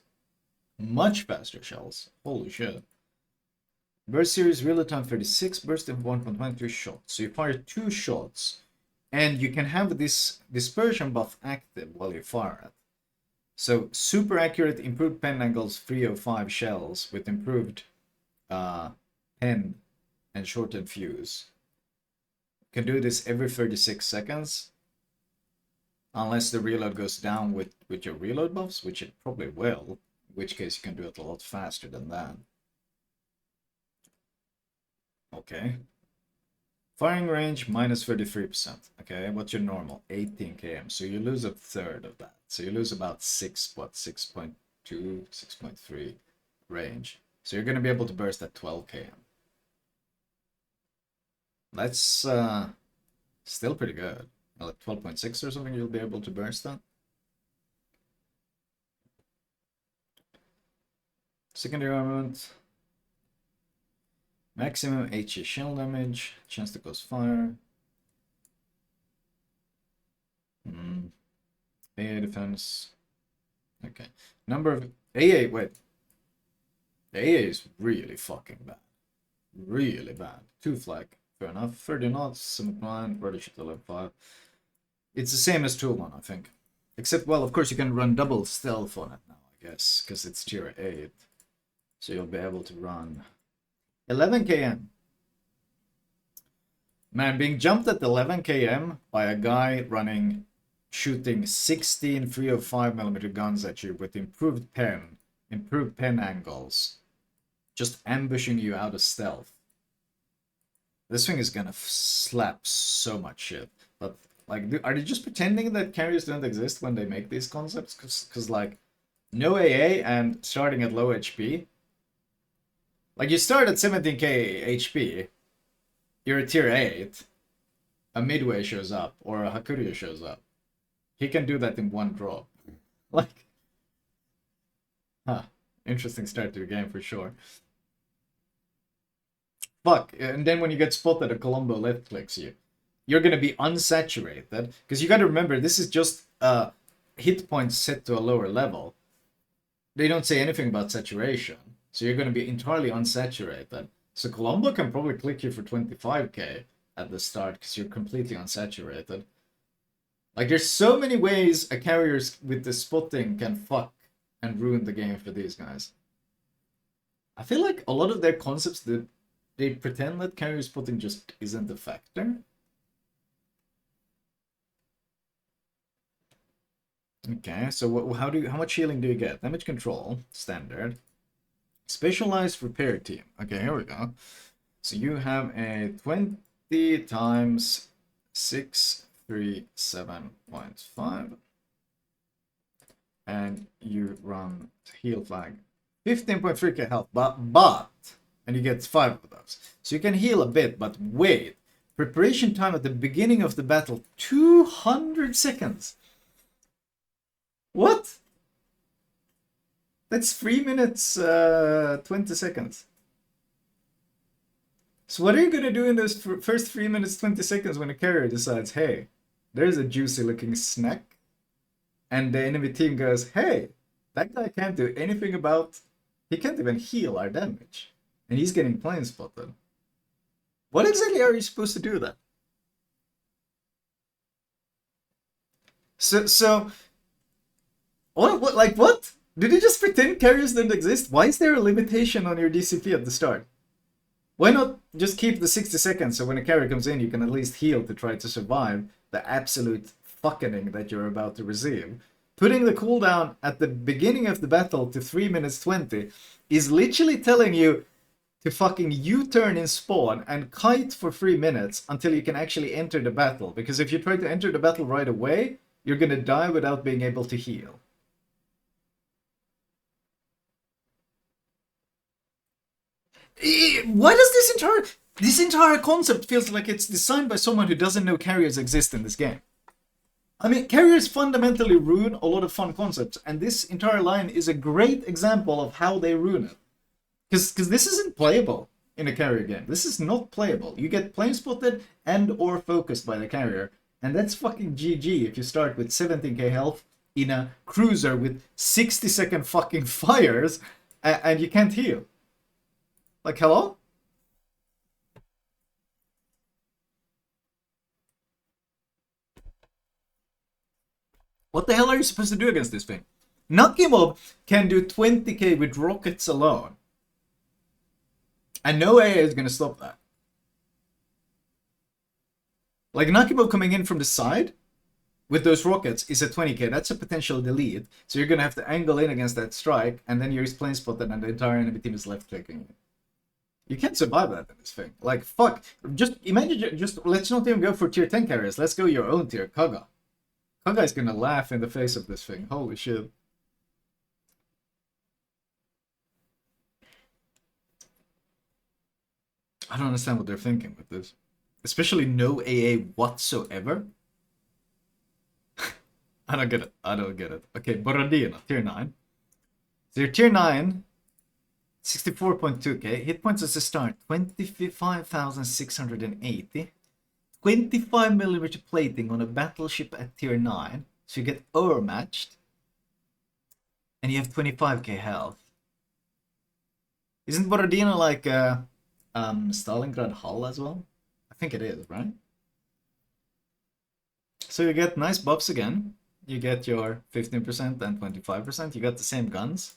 Much faster shells. Holy shit. Burst series reload time 36, burst in 1.13 shots. So you fire 2 shots, and you can have this dispersion buff active while you fire it. So super accurate, improved pen angles, 305 shells with improved pen and shortened fuse. You can do this every 36 seconds. Unless the reload goes down with your reload buffs, which it probably will. In which case you can do it a lot faster than that. Okay. Firing range minus 33%. Okay, what's your normal? 18 km. So you lose a third of that. So you lose about 6.2, 6.3 range. So you're going to be able to burst at 12 km. That's still pretty good. Like 12.6 or something, you'll be able to burst that. Secondary armament. Maximum HE shell damage. Chance to cause fire. AA defense. Okay. Number of AA, wait. AA is really fucking bad. Really bad. 2 flag. Fair enough. 30 knots, Submarine, ready shot 11.5. It's the same as Tool 1, I think. Except, well, of course, you can run double stealth on it now, I guess, because it's tier 8. So you'll be able to run 11 km. Man, being jumped at 11 km by a guy shooting 16 305mm guns at you with improved pen angles, just ambushing you out of stealth. This thing is gonna slap so much shit. But like, are they just pretending that carriers don't exist when they make these concepts? Because like, no AA and starting at low HP. Like, you start at 17k HP, you're a tier 8, a Midway shows up, or a Hakuryu shows up. He can do that in one drop. Like, interesting start to the game for sure. Fuck, and then when you get spotted, a Colombo left clicks you. You're gonna be unsaturated, because you gotta remember, this is just hit points set to a lower level. They don't say anything about saturation. So you're going to be entirely unsaturated. So Colombo can probably click you for 25k at the start because you're completely unsaturated. Like, there's so many ways a carrier with the spotting can fuck and ruin the game for these guys. I feel like a lot of their concepts, they pretend that carrier spotting just isn't a factor. Okay, so how much healing do you get? Damage control, standard. Specialized repair team. Okay, here we go. So you have a 20 times 637.5. And you run heal flag. 15.3k health, but, and you get 5 of those. So you can heal a bit, but wait. Preparation time at the beginning of the battle, 200 seconds. What? That's 3 minutes, 20 seconds. So what are you going to do in those first 3 minutes, 20 seconds when a carrier decides, hey, there's a juicy looking snack? And the enemy team goes, hey, that guy can't do anything about... He can't even heal our damage. And he's getting plane spotted. What exactly are you supposed to do then? So... What? Like, what? Did you just pretend carriers didn't exist? Why is there a limitation on your DCP at the start? Why not just keep the 60 seconds so when a carrier comes in you can at least heal to try to survive the absolute fucking that you're about to receive? Putting the cooldown at the beginning of the battle to 3 minutes 20 is literally telling you to fucking U-turn in spawn and kite for 3 minutes until you can actually enter the battle. Because if you try to enter the battle right away, You're gonna die without being able to heal. Why does this entire concept feels like it's designed by someone who doesn't know carriers exist in this game? I mean, carriers fundamentally ruin a lot of fun concepts, and this entire line is a great example of how they ruin it. Because this isn't playable in a carrier game. This is not playable. You get plane spotted and or focused by the carrier, and that's fucking GG if you start with 17k health in a cruiser with 60-second fucking fires, and you can't heal. Like, hello? What the hell are you supposed to do against this thing? Nakimob can do 20k with rockets alone. And no AA is going to stop that. Like, Nakimob coming in from the side with those rockets is a 20k. That's a potential delete. So you're going to have to angle in against that strike, and then you're plane spotted and the entire enemy team is left clicking you. You can't survive that in this thing. Like, fuck. Just imagine, let's not even go for tier 10 carriers. Let's go your own tier, Kaga. Kaga is gonna laugh in the face of this thing. Holy shit. I don't understand what they're thinking with this. Especially no AA whatsoever. I don't get it. I don't get it. Okay, Borodino, tier 9. So your tier 9, 64.2k. Hit points as a start, 25,680. 25mm plating on a battleship at tier 9. So you get overmatched. And you have 25k health. Isn't Borodino like Stalingrad hull as well? I think it is, right? So you get nice buffs again. You get your 15% and 25%. You got the same guns.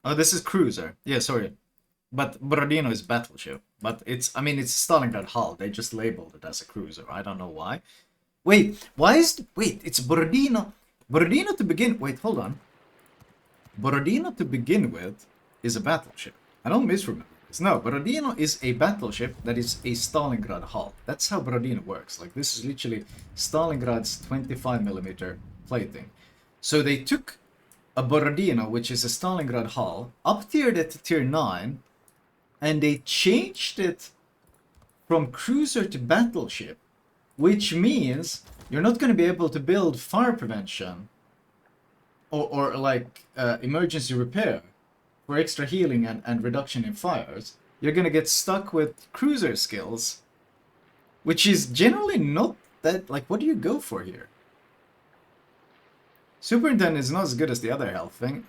Oh, this is cruiser. Yeah, sorry. But Borodino is battleship. But it's, I mean, it's Stalingrad hull. They just labeled it as a cruiser. I don't know why. Wait, why is, wait, it's Borodino. Borodino to begin, wait, hold on. Borodino to begin with is a battleship. I don't misremember this. No, Borodino is a battleship that is a Stalingrad hull. That's how Borodino works. Like, this is literally Stalingrad's 25mm plating. So they took a Borodino, which is a Stalingrad hull, up-tiered it to tier 9, and they changed it from cruiser to battleship, which means you're not going to be able to build fire prevention or like emergency repair for extra healing and reduction in fires. You're going to get stuck with cruiser skills, which is generally not that, like, what do you go for here? Superintendent is not as good as the other health thing.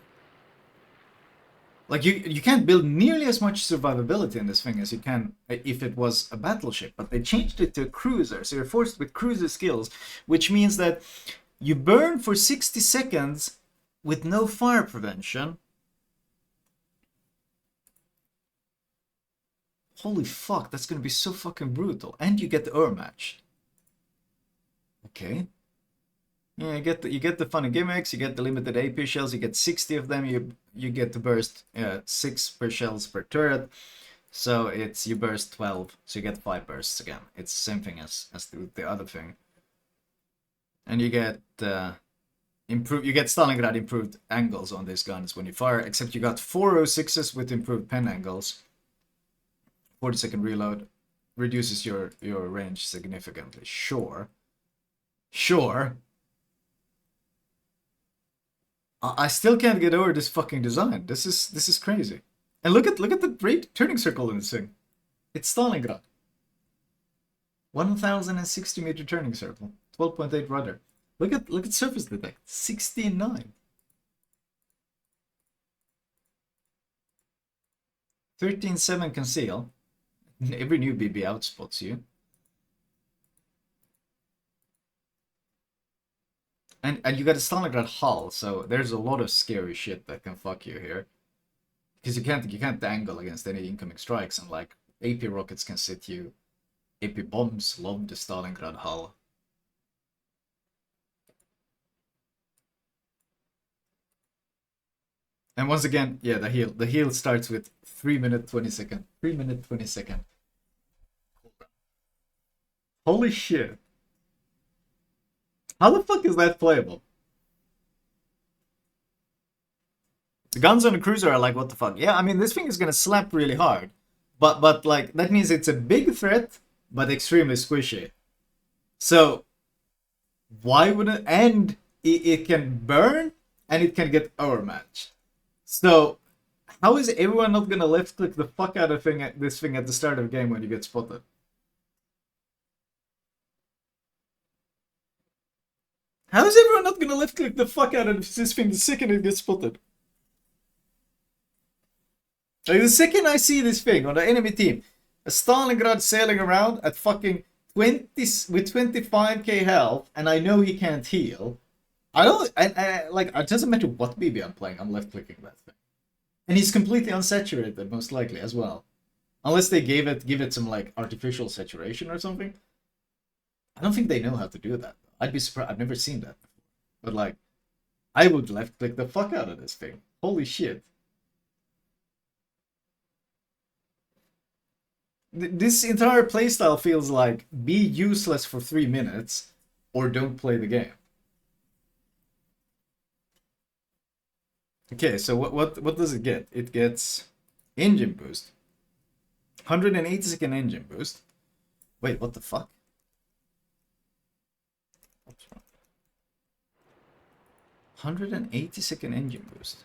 Like, you can't build nearly as much survivability in this thing as you can if it was a battleship, but they changed it to a cruiser, so you're forced with cruiser skills, which means that you burn for 60 seconds with no fire prevention. Holy fuck, that's gonna be so fucking brutal. And you get the match. Okay. Yeah, you get the funny gimmicks, you get the limited AP shells, you get 60 of them, you get to burst 6 per shells per turret. So it's you burst 12, so you get 5 bursts again. It's the same thing as the other thing. And you get you get Stalingrad improved angles on these guns when you fire, except you got 406s with improved pen angles. 40-second reload reduces your range significantly. Sure. I still can't get over this fucking design. This is crazy. And look at the rate turning circle in this thing. It's Stalingrad. 1060 meter turning circle. 12.8 rudder. Look at surface detect. 69. 13.7 conceal. Every new BB outspots you. And you got a Stalingrad hull, so there's a lot of scary shit that can fuck you here. Because you can't angle against any incoming strikes, and like AP rockets can sit you. AP bombs love the Stalingrad hull. And once again, yeah, the heal. The heal starts with 3-minute 20-second. 3-minute 20-second. Holy shit. How the fuck is that playable? The guns on the cruiser are like, what the fuck? Yeah, I mean, this thing is gonna slap really hard. But like, that means it's a big threat, but extremely squishy. So, why would it... And it can burn, and it can get overmatched. So, how is everyone not gonna left click the fuck out of this thing at the start of the game when you get spotted? How is everyone not gonna left click the fuck out of this thing the second it gets spotted? Like, the second I see this thing on the enemy team, a Stalingrad sailing around at fucking 20 with 25k health, and I know he can't heal. I don't... like, it doesn't matter what BB I'm playing, I'm left clicking that thing. And he's completely unsaturated, most likely, as well. Unless they give it some, like, artificial saturation or something. I don't think they know how to do that. I'd be surprised. I've never seen that before. But, like, I would left-click the fuck out of this thing. Holy shit. This entire playstyle feels like be useless for 3 minutes or don't play the game. Okay, so what does it get? It gets engine boost. 180-second engine boost. Wait, what the fuck? 180-second engine boost.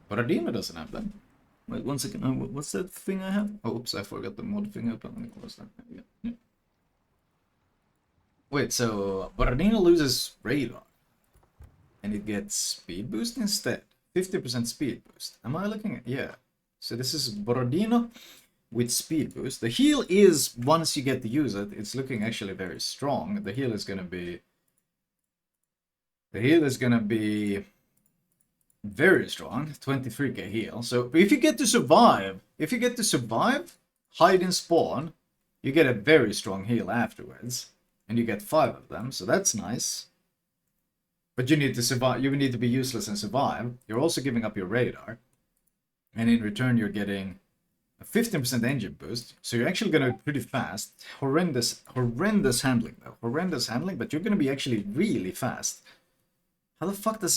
But Ardima doesn't have that. Wait, 1 second. What's that thing I have? Oh, oops, I forgot the mod thing open. Let me close that. Yeah. Wait, so Borodino loses radar. And it gets speed boost instead. 50% speed boost. Am I looking at... Yeah. So this is Borodino with speed boost. The heal is, once you get to use it, it's looking actually very strong. The heal is gonna be... The heal is gonna be... very strong, 23k heal. So if you get to survive, hide and spawn, you get a very strong heal afterwards. And you get 5 of them, so that's nice. But you need to survive, you need to be useless and survive. You're also giving up your radar. And in return you're getting a 15% engine boost. So you're actually gonna be pretty fast. Horrendous handling though. Horrendous handling, but you're gonna be actually really fast. How the fuck do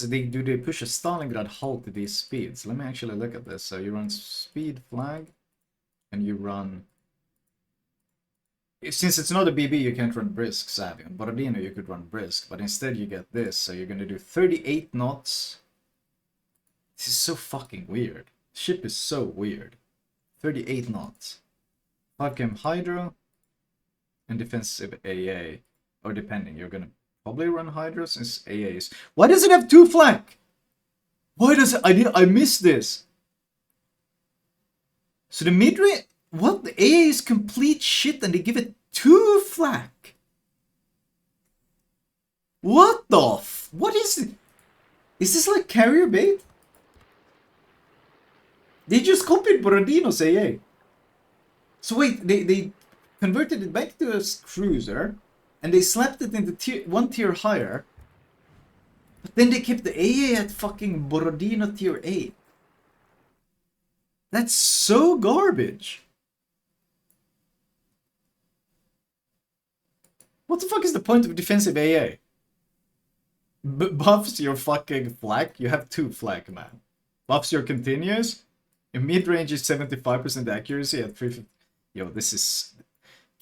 they push a Stalingrad hull to these speeds? Let me actually look at this. So you run speed flag, and you run... Since it's not a BB, you can't run brisk, sadly. On Borodino, you could run brisk, but instead you get this. So you're gonna do 38 knots. This is so fucking weird. The ship is so weird. 38 knots. 5km hydro, and defensive AA. Or depending, you're gonna... probably run Hydra since AA is... Why does it have 2 flak? Why does it... I missed this. So the mid-range... What? The AA is complete shit and they give it 2 flak. What the f... What is it? Is this like carrier bait? They just copied Borodino's AA. So wait, they converted it back to a cruiser... And they slapped it in the one tier higher. But then they kept the AA at fucking Borodino tier 8. That's so garbage. What the fuck is the point of defensive AA? Buffs your fucking flak. You have 2 flak, man. Buffs your continuous. Your mid-range is 75% accuracy at 350. Yo, this is...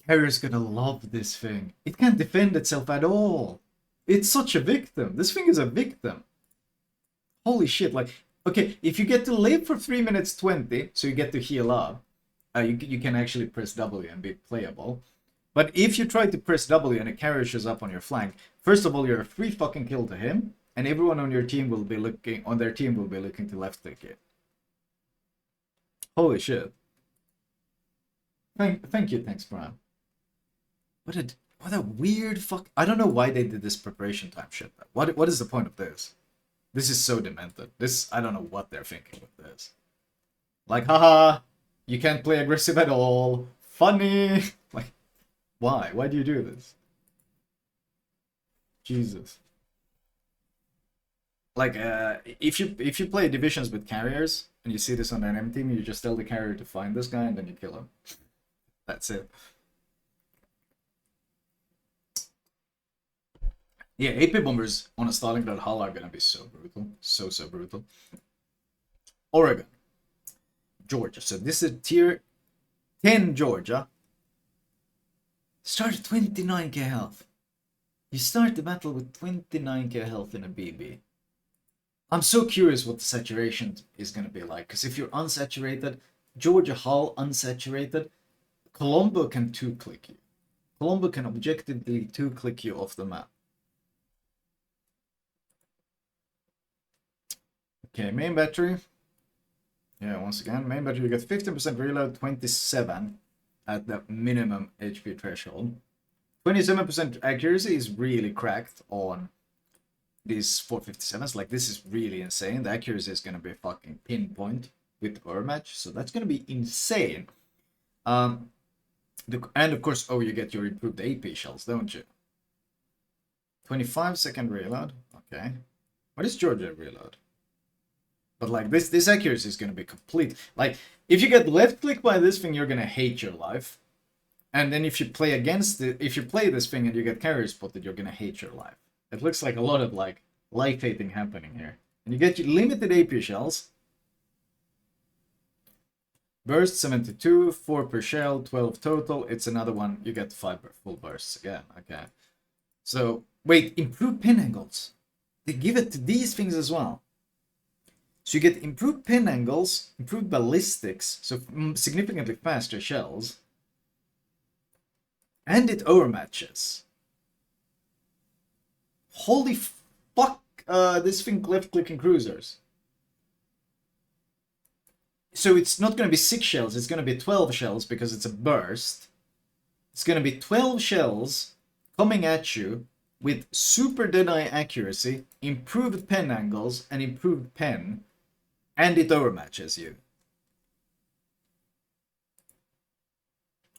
Carrier's gonna love this thing. It can't defend itself at all. It's such a victim. This thing is a victim. Holy shit, like... Okay, if you get to live for 3 minutes 20, so you get to heal up, you can actually press W and be playable. But if you try to press W and a carrier shows up on your flank, first of all, you're a free fucking kill to him, and everyone on your team will be looking... On their team will be looking to left click it. Holy shit. Thank you, thanks, Brian. What a weird fuck... I don't know why they did this preparation time shit. What is the point of this? This is so demented. This... I don't know what they're thinking with this. Like, haha, you can't play aggressive at all. Funny. Like, why? Why do you do this? Jesus. Like, if you play divisions with carriers, and you see this on an enemy team, you just tell the carrier to find this guy, and then you kill him. That's it. Yeah, AP bombers on a Stalingrad hull are gonna be so brutal. So brutal. Oregon. Georgia. So this is tier 10 Georgia. Start 29k health. You start the battle with 29k health in a BB. I'm so curious what the saturation is going to be like, because if you're unsaturated, Georgia hull unsaturated, Colombo can 2-click you. Colombo can objectively 2-click you off the map. Okay, main battery. Yeah, once again, main battery, you get 15% reload, 27 at the minimum HP threshold. 27% accuracy is really cracked on these 457s. Like, this is really insane. The accuracy is going to be fucking pinpoint with overmatch, so that's going to be insane. And of course, oh, you get your improved AP shells, don't you? 25-second reload. Okay. What is Georgia reload? But like this accuracy is going to be complete. Like, if you get left click by this thing, you're going to hate your life. And then if you play against it, if you play this thing and you get carrier spotted, you're going to hate your life. It looks like a lot of like life hating happening here. And you get your limited AP shells. Burst 72, 4 per shell, 12 total. It's another one. You get 5 full bursts again. Okay. So, wait, improved pin angles. They give it to these things as well. So you get improved pin angles, improved ballistics, so significantly faster shells. And it overmatches. Holy fuck, this thing left-clicking cruisers. So it's not going to be 6 shells, it's going to be 12 shells because it's a burst. It's going to be 12 shells coming at you with super dead-eye accuracy, improved pen angles, and improved pen, and it overmatches you.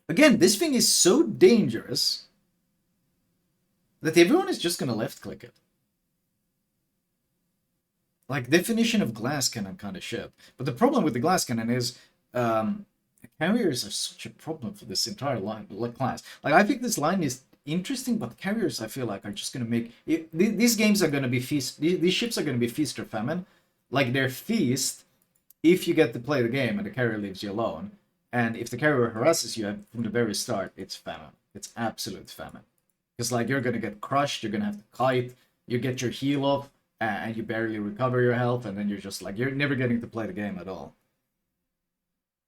Again, this thing is so dangerous that everyone is just going to left-click it. Like, definition of glass cannon kind of shit. But the problem with the glass cannon is carriers are such a problem for this entire line class. Like, I think this line is interesting, but carriers, I feel like, are just going to make... these games are going to be feast... These ships are going to be feast or famine. Like, they're feast if you get to play the game and the carrier leaves you alone. And if the carrier harasses you from the very start, it's famine. It's absolute famine. Because, like, you're going to get crushed, you're going to have to kite, you get your heal off, and you barely recover your health, and then you're just like, you're never getting to play the game at all.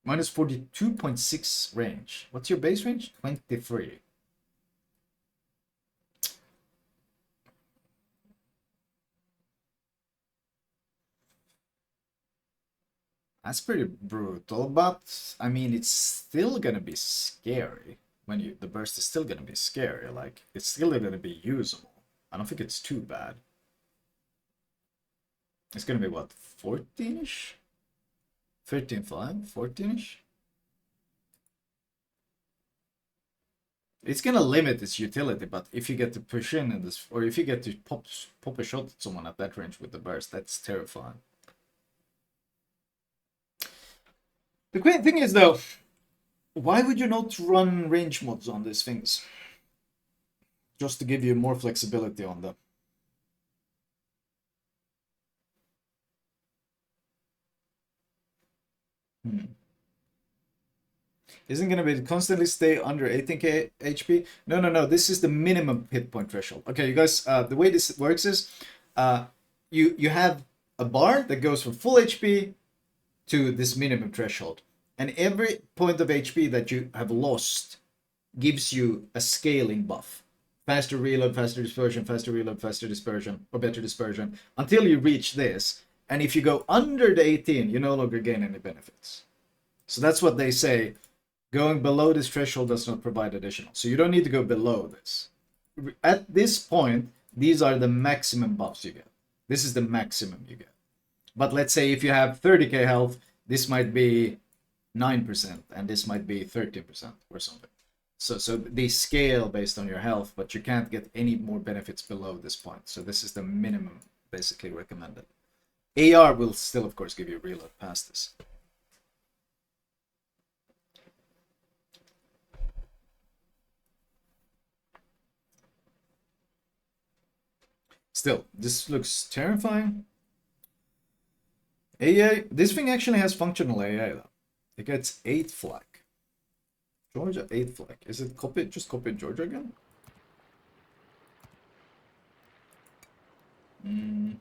Minus 42.6 range. What's your base range? 23. That's pretty brutal, but I mean, it's still gonna be scary. When the burst is still gonna be scary. Like, it's still gonna be usable. I don't think it's too bad. It's gonna be what, 14-ish? 13.5? 14-ish? It's gonna limit its utility, but if you get to push in this, or if you get to pop a shot at someone at that range with the burst, that's terrifying. The great thing is, though, why would you not run range mods on these things? Just to give you more flexibility on them. Isn't going to be constantly stay under 18k HP? No. This is the minimum hit point threshold. Okay, you guys, the way this works is you have a bar that goes from full HP to this minimum threshold. And every point of HP that you have lost gives you a scaling buff. Faster reload, faster dispersion, faster reload, faster dispersion, or better dispersion, until you reach this. And if you go under the 18, you no longer gain any benefits. So that's what they say. Going below this threshold does not provide additional. So you don't need to go below this. At this point, these are the maximum buffs you get. This is the maximum you get. But let's say if you have 30k health, this might be 9%, and this might be 13% or something. So they scale based on your health, but you can't get any more benefits below this point. So this is the minimum basically recommended. AR will still, of course, give you reload past this. Still, this looks terrifying. AA, this thing actually has functional AA though. It gets 8 flak. Georgia 8 flak. Is it copied? Just copied Georgia again? I'm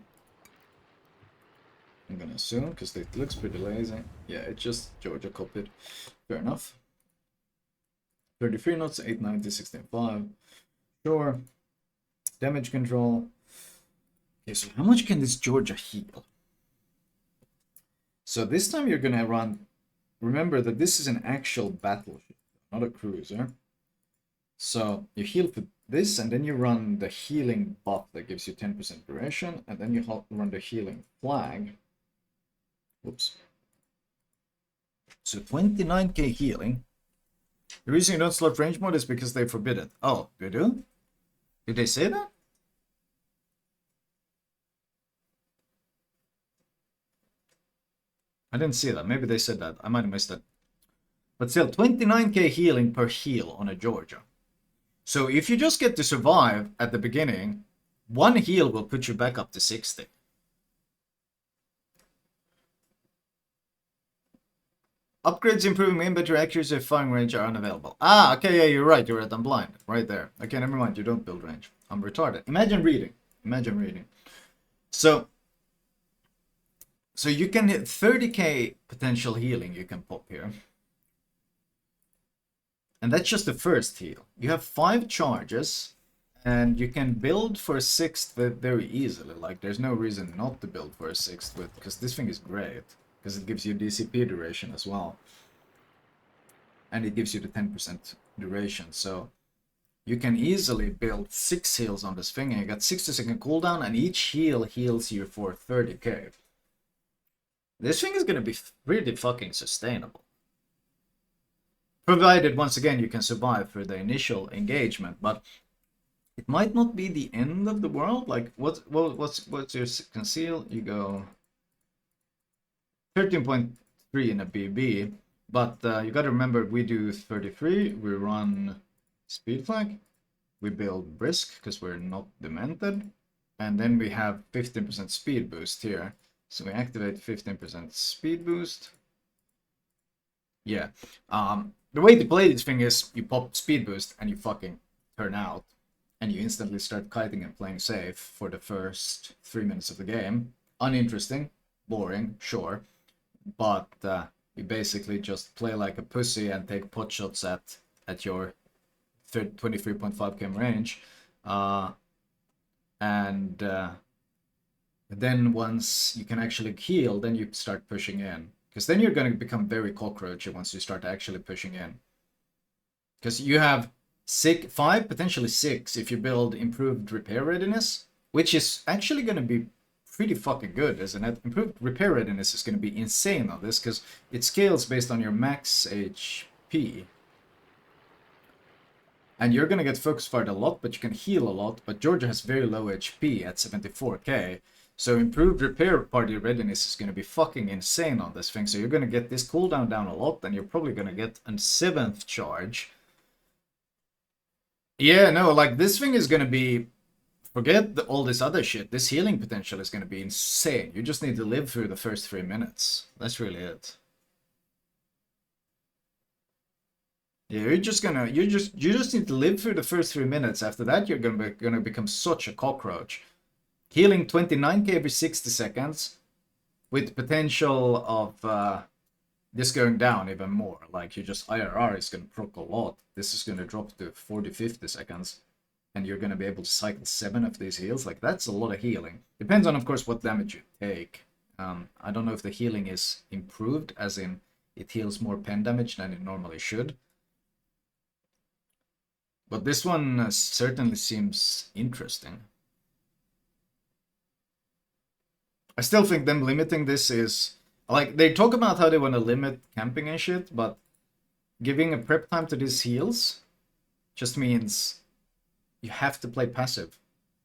gonna assume because it looks pretty lazy. Yeah, it's just Georgia copied. Fair enough. 33 knots, 890, 16.5. Sure. Damage control. Okay, so how much can this Georgia heal? So this time you're gonna run. Remember that this is an actual battleship, not a cruiser. So you heal for this, and then you run the healing buff that gives you 10% duration, and then you run the healing flag. Whoops. So 29k healing. The reason you don't slot range mode is because they forbid it. Oh, they do? Did they say that? I didn't see that. Maybe they said that. I might have missed it. But still, 29k healing per heal on a Georgia. So if you just get to survive at the beginning, one heal will put you back up to 60. Upgrades improving main better accuracy of firing range are unavailable. Ah, okay, yeah, you're right. You're right. I'm blind. Right there. Okay, never mind. You don't build range. I'm retarded. Imagine reading. Imagine reading. So you can hit 30k potential healing you can pop here. And that's just the first heal. You have 5 charges, and you can build for a 6th very easily. Like, there's no reason not to build for a 6th with, because this thing is great. Because it gives you DCP duration as well. And it gives you the 10% duration. So you can easily build 6 heals on this thing, and you got 60-second cooldown, and each heal heals you for 30k. This thing is going to be really fucking sustainable. Provided, once again, you can survive through the initial engagement, but it might not be the end of the world. Like, what's your conceal? You go 13.3 in a BB, but you gotta remember we do 33, we run speed flag, we build brisk because we're not demented, and then we have 15% speed boost here. So we activate 15% speed boost. Yeah. The way to play this thing is you pop speed boost and you fucking turn out, and you instantly start kiting and playing safe for the first 3 minutes of the game. Uninteresting, boring, sure, but you basically just play like a pussy and take pot shots at your 23.5 km range, and then once you can actually heal, then you start pushing in. Because then you're going to become very cockroachy once you start actually pushing in. Because you have 5, potentially 6, if you build improved repair readiness, which is actually going to be pretty fucking good, isn't it? Improved repair readiness is going to be insane on this, because it scales based on your max HP. And you're going to get focus fired a lot, but you can heal a lot. But Georgia has very low HP at 74k. So improved repair party readiness is going to be fucking insane on this thing. So you're going to get this cooldown down a lot, and you're probably going to get a 7th charge. Yeah, no, like this thing is going to be... Forget all this other shit. This healing potential is going to be insane. You just need to live through the first 3 minutes. That's really it. Yeah, you just need to live through the first 3 minutes. After that, you're gonna become such a cockroach. Healing 29k every 60 seconds, with potential of this going down even more. Like, you just IRR is gonna proc a lot. This is gonna drop to 40-50 seconds, and you're gonna be able to cycle 7 of these heals. Like, that's a lot of healing. Depends on, of course, what damage you take. I don't know if the healing is improved, as in it heals more pen damage than it normally should. But this one certainly seems interesting. I still think them limiting this is... Like, they talk about how they want to limit camping and shit, but giving a prep time to these heals just means you have to play passive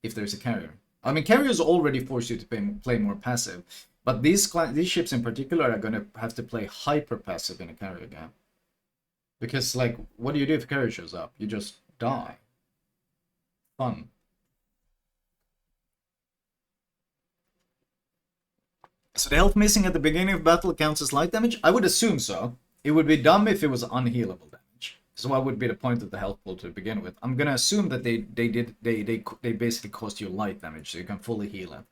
if there's a carrier. I mean, carriers already force you to play more passive, but these ships in particular are going to have to play hyper passive in a carrier game. Because, like, what do you do if a carrier shows up? You just die. Fun. So the health missing at the beginning of battle counts as light damage? I would assume so. It would be dumb if it was unhealable damage. So what would be the point of the health pool to begin with? I'm gonna assume that they basically cost you light damage, so you can fully heal it.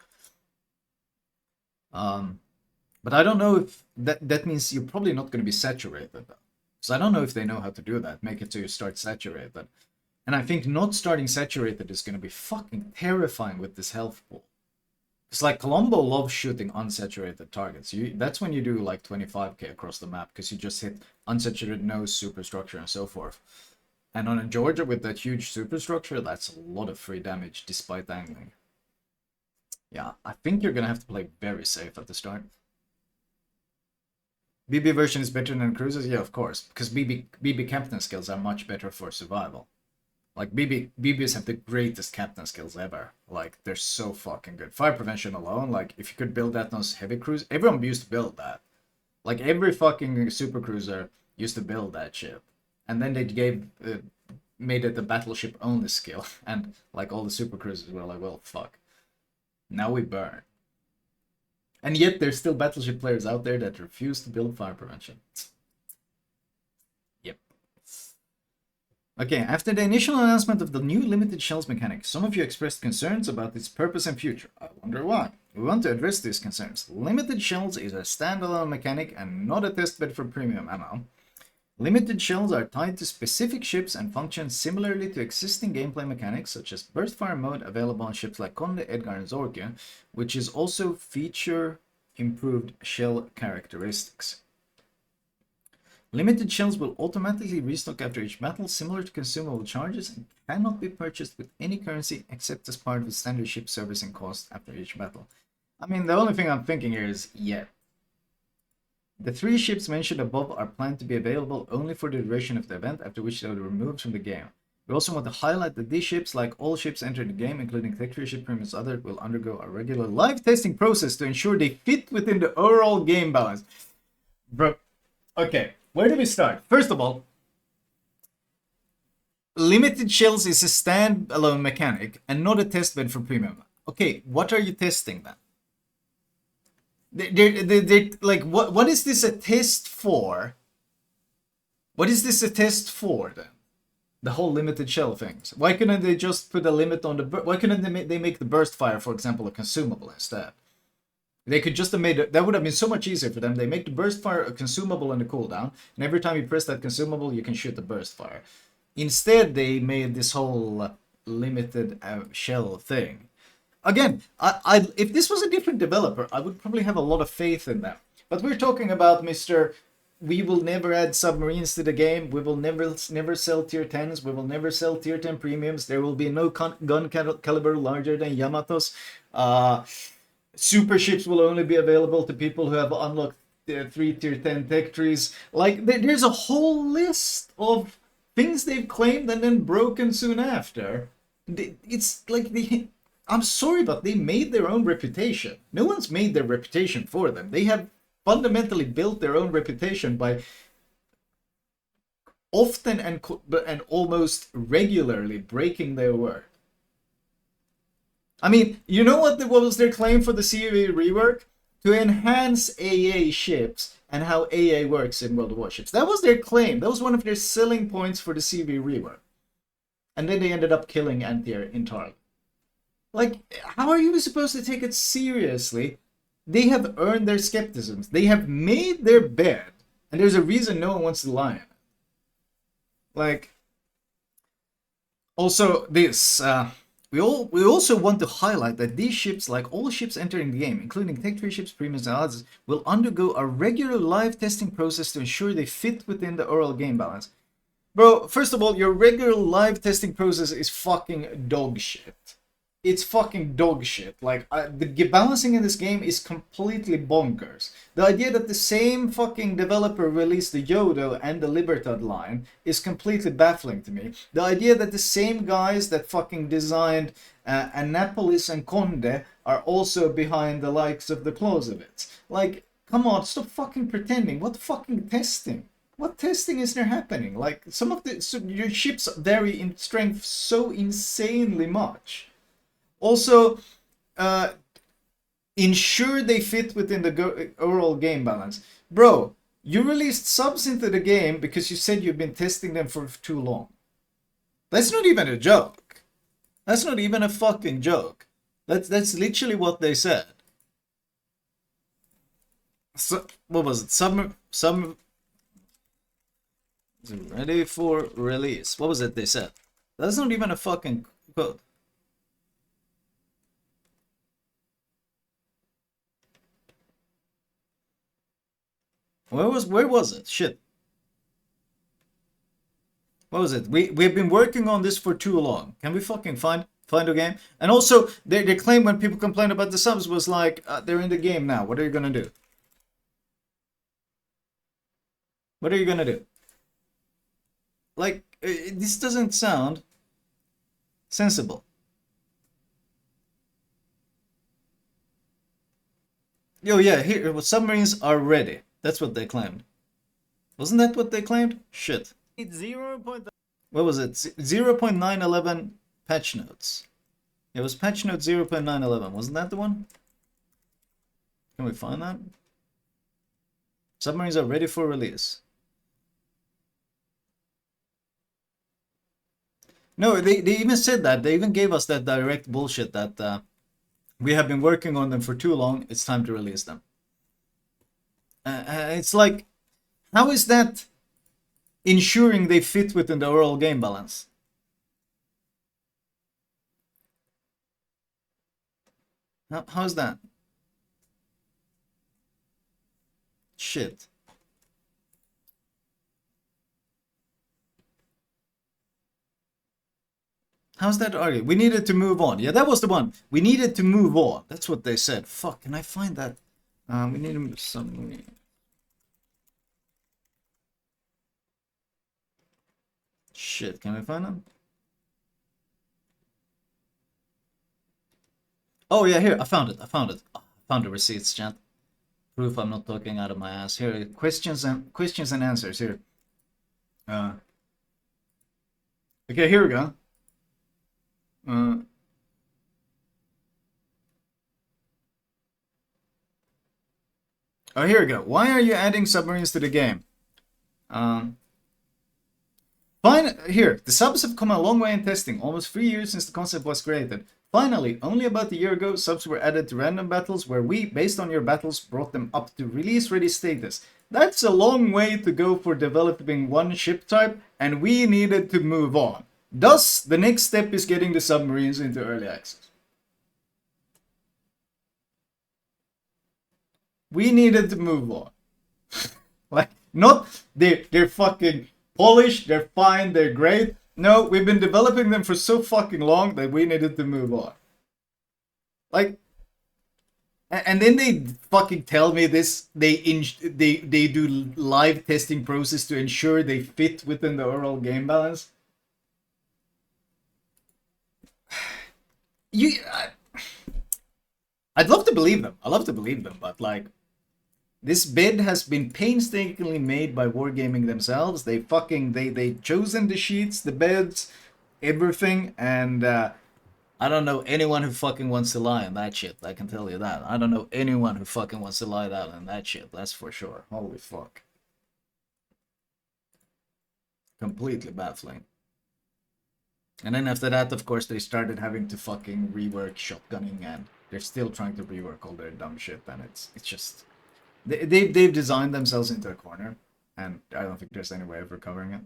But I don't know if that means you're probably not gonna be saturated though. So I don't know if they know how to do that, make it so you start saturated. And I think not starting saturated is gonna be fucking terrifying with this health pool. It's like Colombo loves shooting unsaturated targets. That's when you do like 25k across the map, because you just hit unsaturated nose, superstructure, and so forth. And on a Georgia with that huge superstructure, that's a lot of free damage despite angling. Yeah, I think you're gonna have to play very safe at the start. BB version is better than cruisers? Yeah, of course, because BB captain skills are much better for survival. Like, BBs have the greatest captain skills ever. Like, they're so fucking good. Fire prevention alone, like, if you could build that on heavy cruise, everyone used to build that. Like, every fucking super cruiser used to build that shit. And then they made it a battleship only skill. And, like, all the super cruisers were like, well, fuck. Now we burn. And yet, there's still battleship players out there that refuse to build fire prevention. Okay, after the initial announcement of the new limited shells mechanic, some of you expressed concerns about its purpose and future. I wonder why. We want to address these concerns. Limited shells is a standalone mechanic and not a testbed for premium ammo. Limited shells are tied to specific ships and function similarly to existing gameplay mechanics such as burst fire mode available on ships like Conde, Edgar, and Zorkia, which is also feature improved shell characteristics. Limited shells will automatically restock after each battle, similar to consumable charges, and cannot be purchased with any currency except as part of the standard ship servicing cost after each battle. I mean, the only thing I'm thinking here is, yeah. The 3 ships mentioned above are planned to be available only for the duration of the event, after which they will be removed from the game. We also want to highlight that these ships, like all ships entering the game, including Tech 3 ship premiums others, will undergo a regular live testing process to ensure they fit within the overall game balance. Bro, okay. Where do we start? First of all, limited shells is a standalone mechanic and not a testbed for premium. Okay, what are you testing then? Like, what is this a test for? What is this a test for then? The whole limited shell things. Why couldn't they just put a limit on the? Why couldn't they make the burst fire, for example, a consumable instead? They could just have made it, that would have been so much easier for them. They make the burst fire a consumable in the cooldown, and every time you press that consumable, you can shoot the burst fire. Instead, they made this whole limited shell thing. Again, if this was a different developer, I would probably have a lot of faith in them. But we're talking about Mr. We will never add submarines to the game. We will never sell tier 10s. We will never sell tier 10 premiums. There will be no gun caliber larger than Yamatos. Super ships will only be available to people who have unlocked 3 tier 10 tech trees. Like, there's a whole list of things they've claimed and then broken soon after. It's like I'm sorry, but they made their own reputation. No one's made their reputation for them. They have fundamentally built their own reputation by often and almost regularly breaking their word. I mean, you know what was their claim for the CV rework? To enhance AA ships and how AA works in World of Warships. That was their claim. That was one of their selling points for the CV rework. And then they ended up killing Antier entirely. Like, how are you supposed to take it seriously? They have earned their skepticism. They have made their bed, and there's a reason no one wants to lie on it. Like, also this, we also want to highlight that these ships, like all ships entering the game, including Tech 3 ships, premiums, and others, will undergo a regular live testing process to ensure they fit within the overall game balance. Bro, first of all, your regular live testing process is fucking dog shit. It's fucking dog shit. Like, the balancing in this game is completely bonkers. The idea that the same fucking developer released the Yodo and the Libertad line is completely baffling to me. The idea that the same guys that fucking designed Annapolis and Conde are also behind the likes of the Clausewitz. Like, come on, stop fucking pretending. What fucking testing? What testing is there happening? Like, some of your ships vary in strength so insanely much. Also, ensure they fit within the overall game balance. Bro, you released subs into the game because you said you've been testing them for too long. That's not even a joke. That's not even a fucking joke. That's literally what they said. So, what was it? Ready for release. What was it they said? That's not even a fucking quote. Where was it? Shit. What was it? We've been working on this for too long. Can we fucking find a game? And also, they claim when people complain about the subs was like, they're in the game now. What are you gonna do? What are you gonna do? Like, this doesn't sound sensible. Yo, yeah, here, submarines are ready. That's what they claimed. Wasn't that what they claimed? Shit. What was it? 0.911 patch notes. It was patch note 0.911. Wasn't that the one? Can we find that? Submarines are ready for release. No, they even said that. They even gave us that direct bullshit that we have been working on them for too long. It's time to release them. It's like, how is that ensuring they fit within the overall game balance? How's that? Shit. How's that argument? We needed to move on. Yeah, that was the one. We needed to move on. That's what they said. Fuck, can I find that? We need some... Shit, can we find them? Oh yeah, here, I found it. Oh, I found the receipts, chat. Proof I'm not talking out of my ass. Here, questions and answers here. Okay, here we go. Oh, here we go. Why are you adding submarines to the game? Fine. Here, the subs have come a long way in testing. Almost 3 years since the concept was created. Finally, only about a year ago, subs were added to random battles where we, based on your battles, brought them up to release-ready status. That's a long way to go for developing one ship type, and we needed to move on. Thus, the next step is getting the submarines into early access. We needed to move on. Like, not they're fucking polished, they're fine, they're great. No, we've been developing them for so fucking long that we needed to move on. Like, and then they fucking tell me this. They do live testing process to ensure they fit within the overall game balance. I'd love to believe them. I love to believe them, but like, this bid has been painstakingly made by Wargaming themselves. They chosen the sheets, the beds, everything, and I don't know anyone who fucking wants to lie on that shit. I can tell you that. I don't know anyone who fucking wants to lie down on that shit. That's for sure. Holy fuck. Completely baffling. And then after that, of course, they started having to fucking rework shotgunning, and they're still trying to rework all their dumb shit, and it's just... They've designed themselves into a corner, and I don't think there's any way of recovering it.